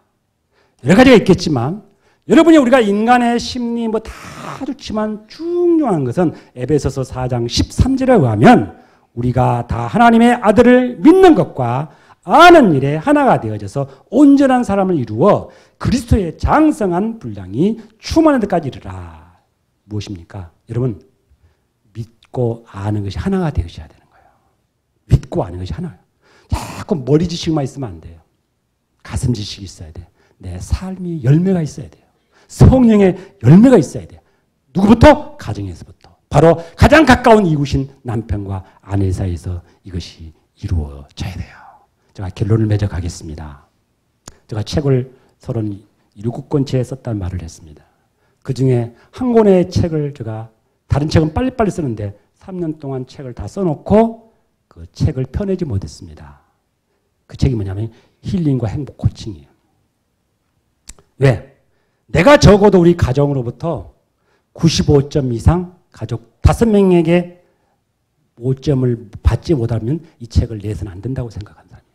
Speaker 1: 여러 가지가 있겠지만 여러분이 우리가 인간의 심리 다 좋지만 중요한 것은 에베소서 4장 13절에 의하면 우리가 다 하나님의 아들을 믿는 것과 아는 일에 하나가 되어져서 온전한 사람을 이루어 그리스도의 장성한 분량이 충만한 데까지 이르라. 무엇입니까? 여러분, 믿고 아는 것이 하나가 되어져야 되는 거예요. 믿고 아는 것이 하나예요. 자꾸 머리 지식만 있으면 안 돼요. 가슴 지식이 있어야 돼. 내 삶이 열매가 있어야 돼요. 성령의 열매가 있어야 돼요. 누구부터? 가정에서부터. 바로 가장 가까운 이웃인 남편과 아내 사이에서 이것이 이루어져야 돼요. 제가 결론을 맺어 가겠습니다. 제가 책을 37권째 썼다는 말을 했습니다. 그 중에 한 권의 책을 제가 다른 책은 빨리빨리 쓰는데 3년 동안 책을 다 써놓고 그 책을 펴내지 못했습니다. 그 책이 뭐냐면 힐링과 행복 코칭이에요. 왜? 내가 적어도 우리 가정으로부터 95점 이상 가족 5명에게 5점을 받지 못하면 이 책을 내서는 안 된다고 생각한 사람이에요.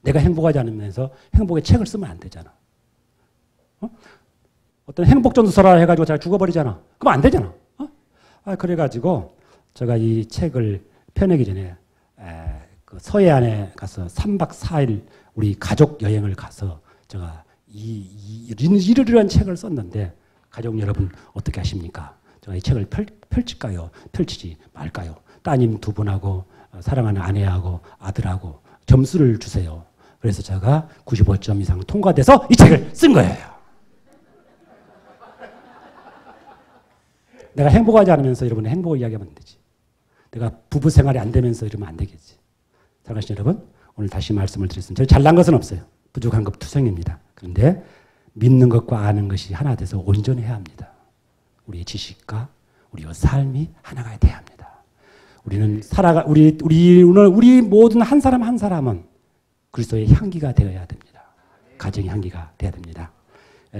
Speaker 1: 내가 행복하지 않으면서 행복의 책을 쓰면 안 되잖아. 어떤 행복전도서라 해가지고 제가 죽어버리잖아. 그럼 안 되잖아. 그래가지고 제가 이 책을 펴내기 전에 그 서해안에 가서 3박 4일 우리 가족 여행을 가서 제가 이러한 책을 썼는데 가족 여러분 어떻게 하십니까? 제가 이 책을 펼칠까요? 펼치지 말까요? 따님 2분하고 사랑하는 아내하고 아들하고 점수를 주세요. 그래서 제가 95점 이상 통과돼서 이 책을 쓴 거예요. 내가 행복하지 않으면서 여러분의 행복을 이야기하면 안 되지. 내가 부부 생활이 안 되면서 이러면 안 되겠지. 사랑하시는 여러분, 오늘 다시 말씀을 드렸습니다. 저는 잘난 것은 없어요. 부족한 것 투성입니다. 그런데 믿는 것과 아는 것이 하나 돼서 온전해야 합니다. 우리의 지식과 우리의 삶이 하나가 돼야 합니다. 우리는 우리 모든 한 사람 한 사람은 그리스도의 향기가 되어야 됩니다. 가정의 향기가 되어야 됩니다.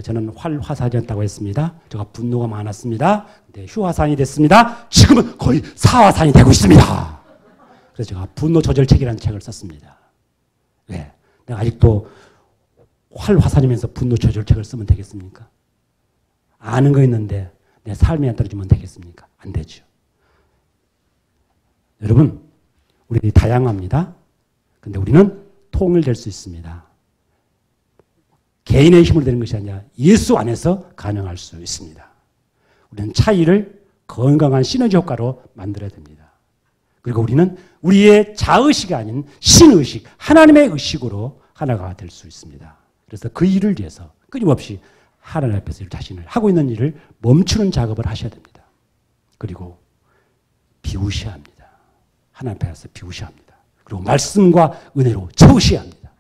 Speaker 1: 저는 활화산이었다고 했습니다. 제가 분노가 많았습니다. 근데 휴화산이 됐습니다. 지금은 거의 사화산이 되고 있습니다. 그래서 제가 분노 조절책이라는 책을 썼습니다. 왜? 내가 아직도 활화산이면서 분노 조절책을 쓰면 되겠습니까? 아는 거 있는데 내 삶에 안 떨어지면 되겠습니까? 안 되죠. 여러분, 우리 다양합니다. 근데 우리는 통일될 수 있습니다. 개인의 힘으로 되는 것이 아니라 예수 안에서 가능할 수 있습니다. 우리는 차이를 건강한 시너지 효과로 만들어야 됩니다. 그리고 우리는 우리의 자의식이 아닌 신의식, 하나님의 의식으로 하나가 될 수 있습니다. 그래서 그 일을 위해서 끊임없이 하나님 앞에서 자신을 하고 있는 일을 멈추는 작업을 하셔야 됩니다. 그리고 비우셔야 합니다. 하나님 앞에서 비우셔야 합니다. 그리고 말씀과 은혜로 채우셔야 합니다.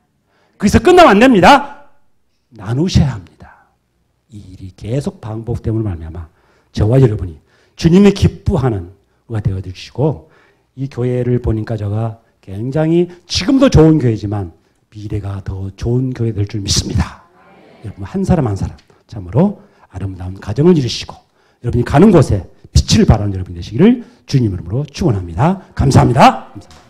Speaker 1: 거기서 끝나면 안 됩니다. 나누셔야 합니다. 이 일이 계속 반복됨을 말미암아 저와 여러분이 주님이 기뻐하는 우가 되어 주시고 이 교회를 보니까 제가 굉장히 지금도 좋은 교회지만 미래가 더 좋은 교회 될 줄 믿습니다. 여러분 한 사람 한 사람 참으로 아름다운 가정을 이루시고 여러분이 가는 곳에 빛을 발하는 여러분 되시기를 주님 이름으로 축원합니다. 감사합니다. 감사합니다.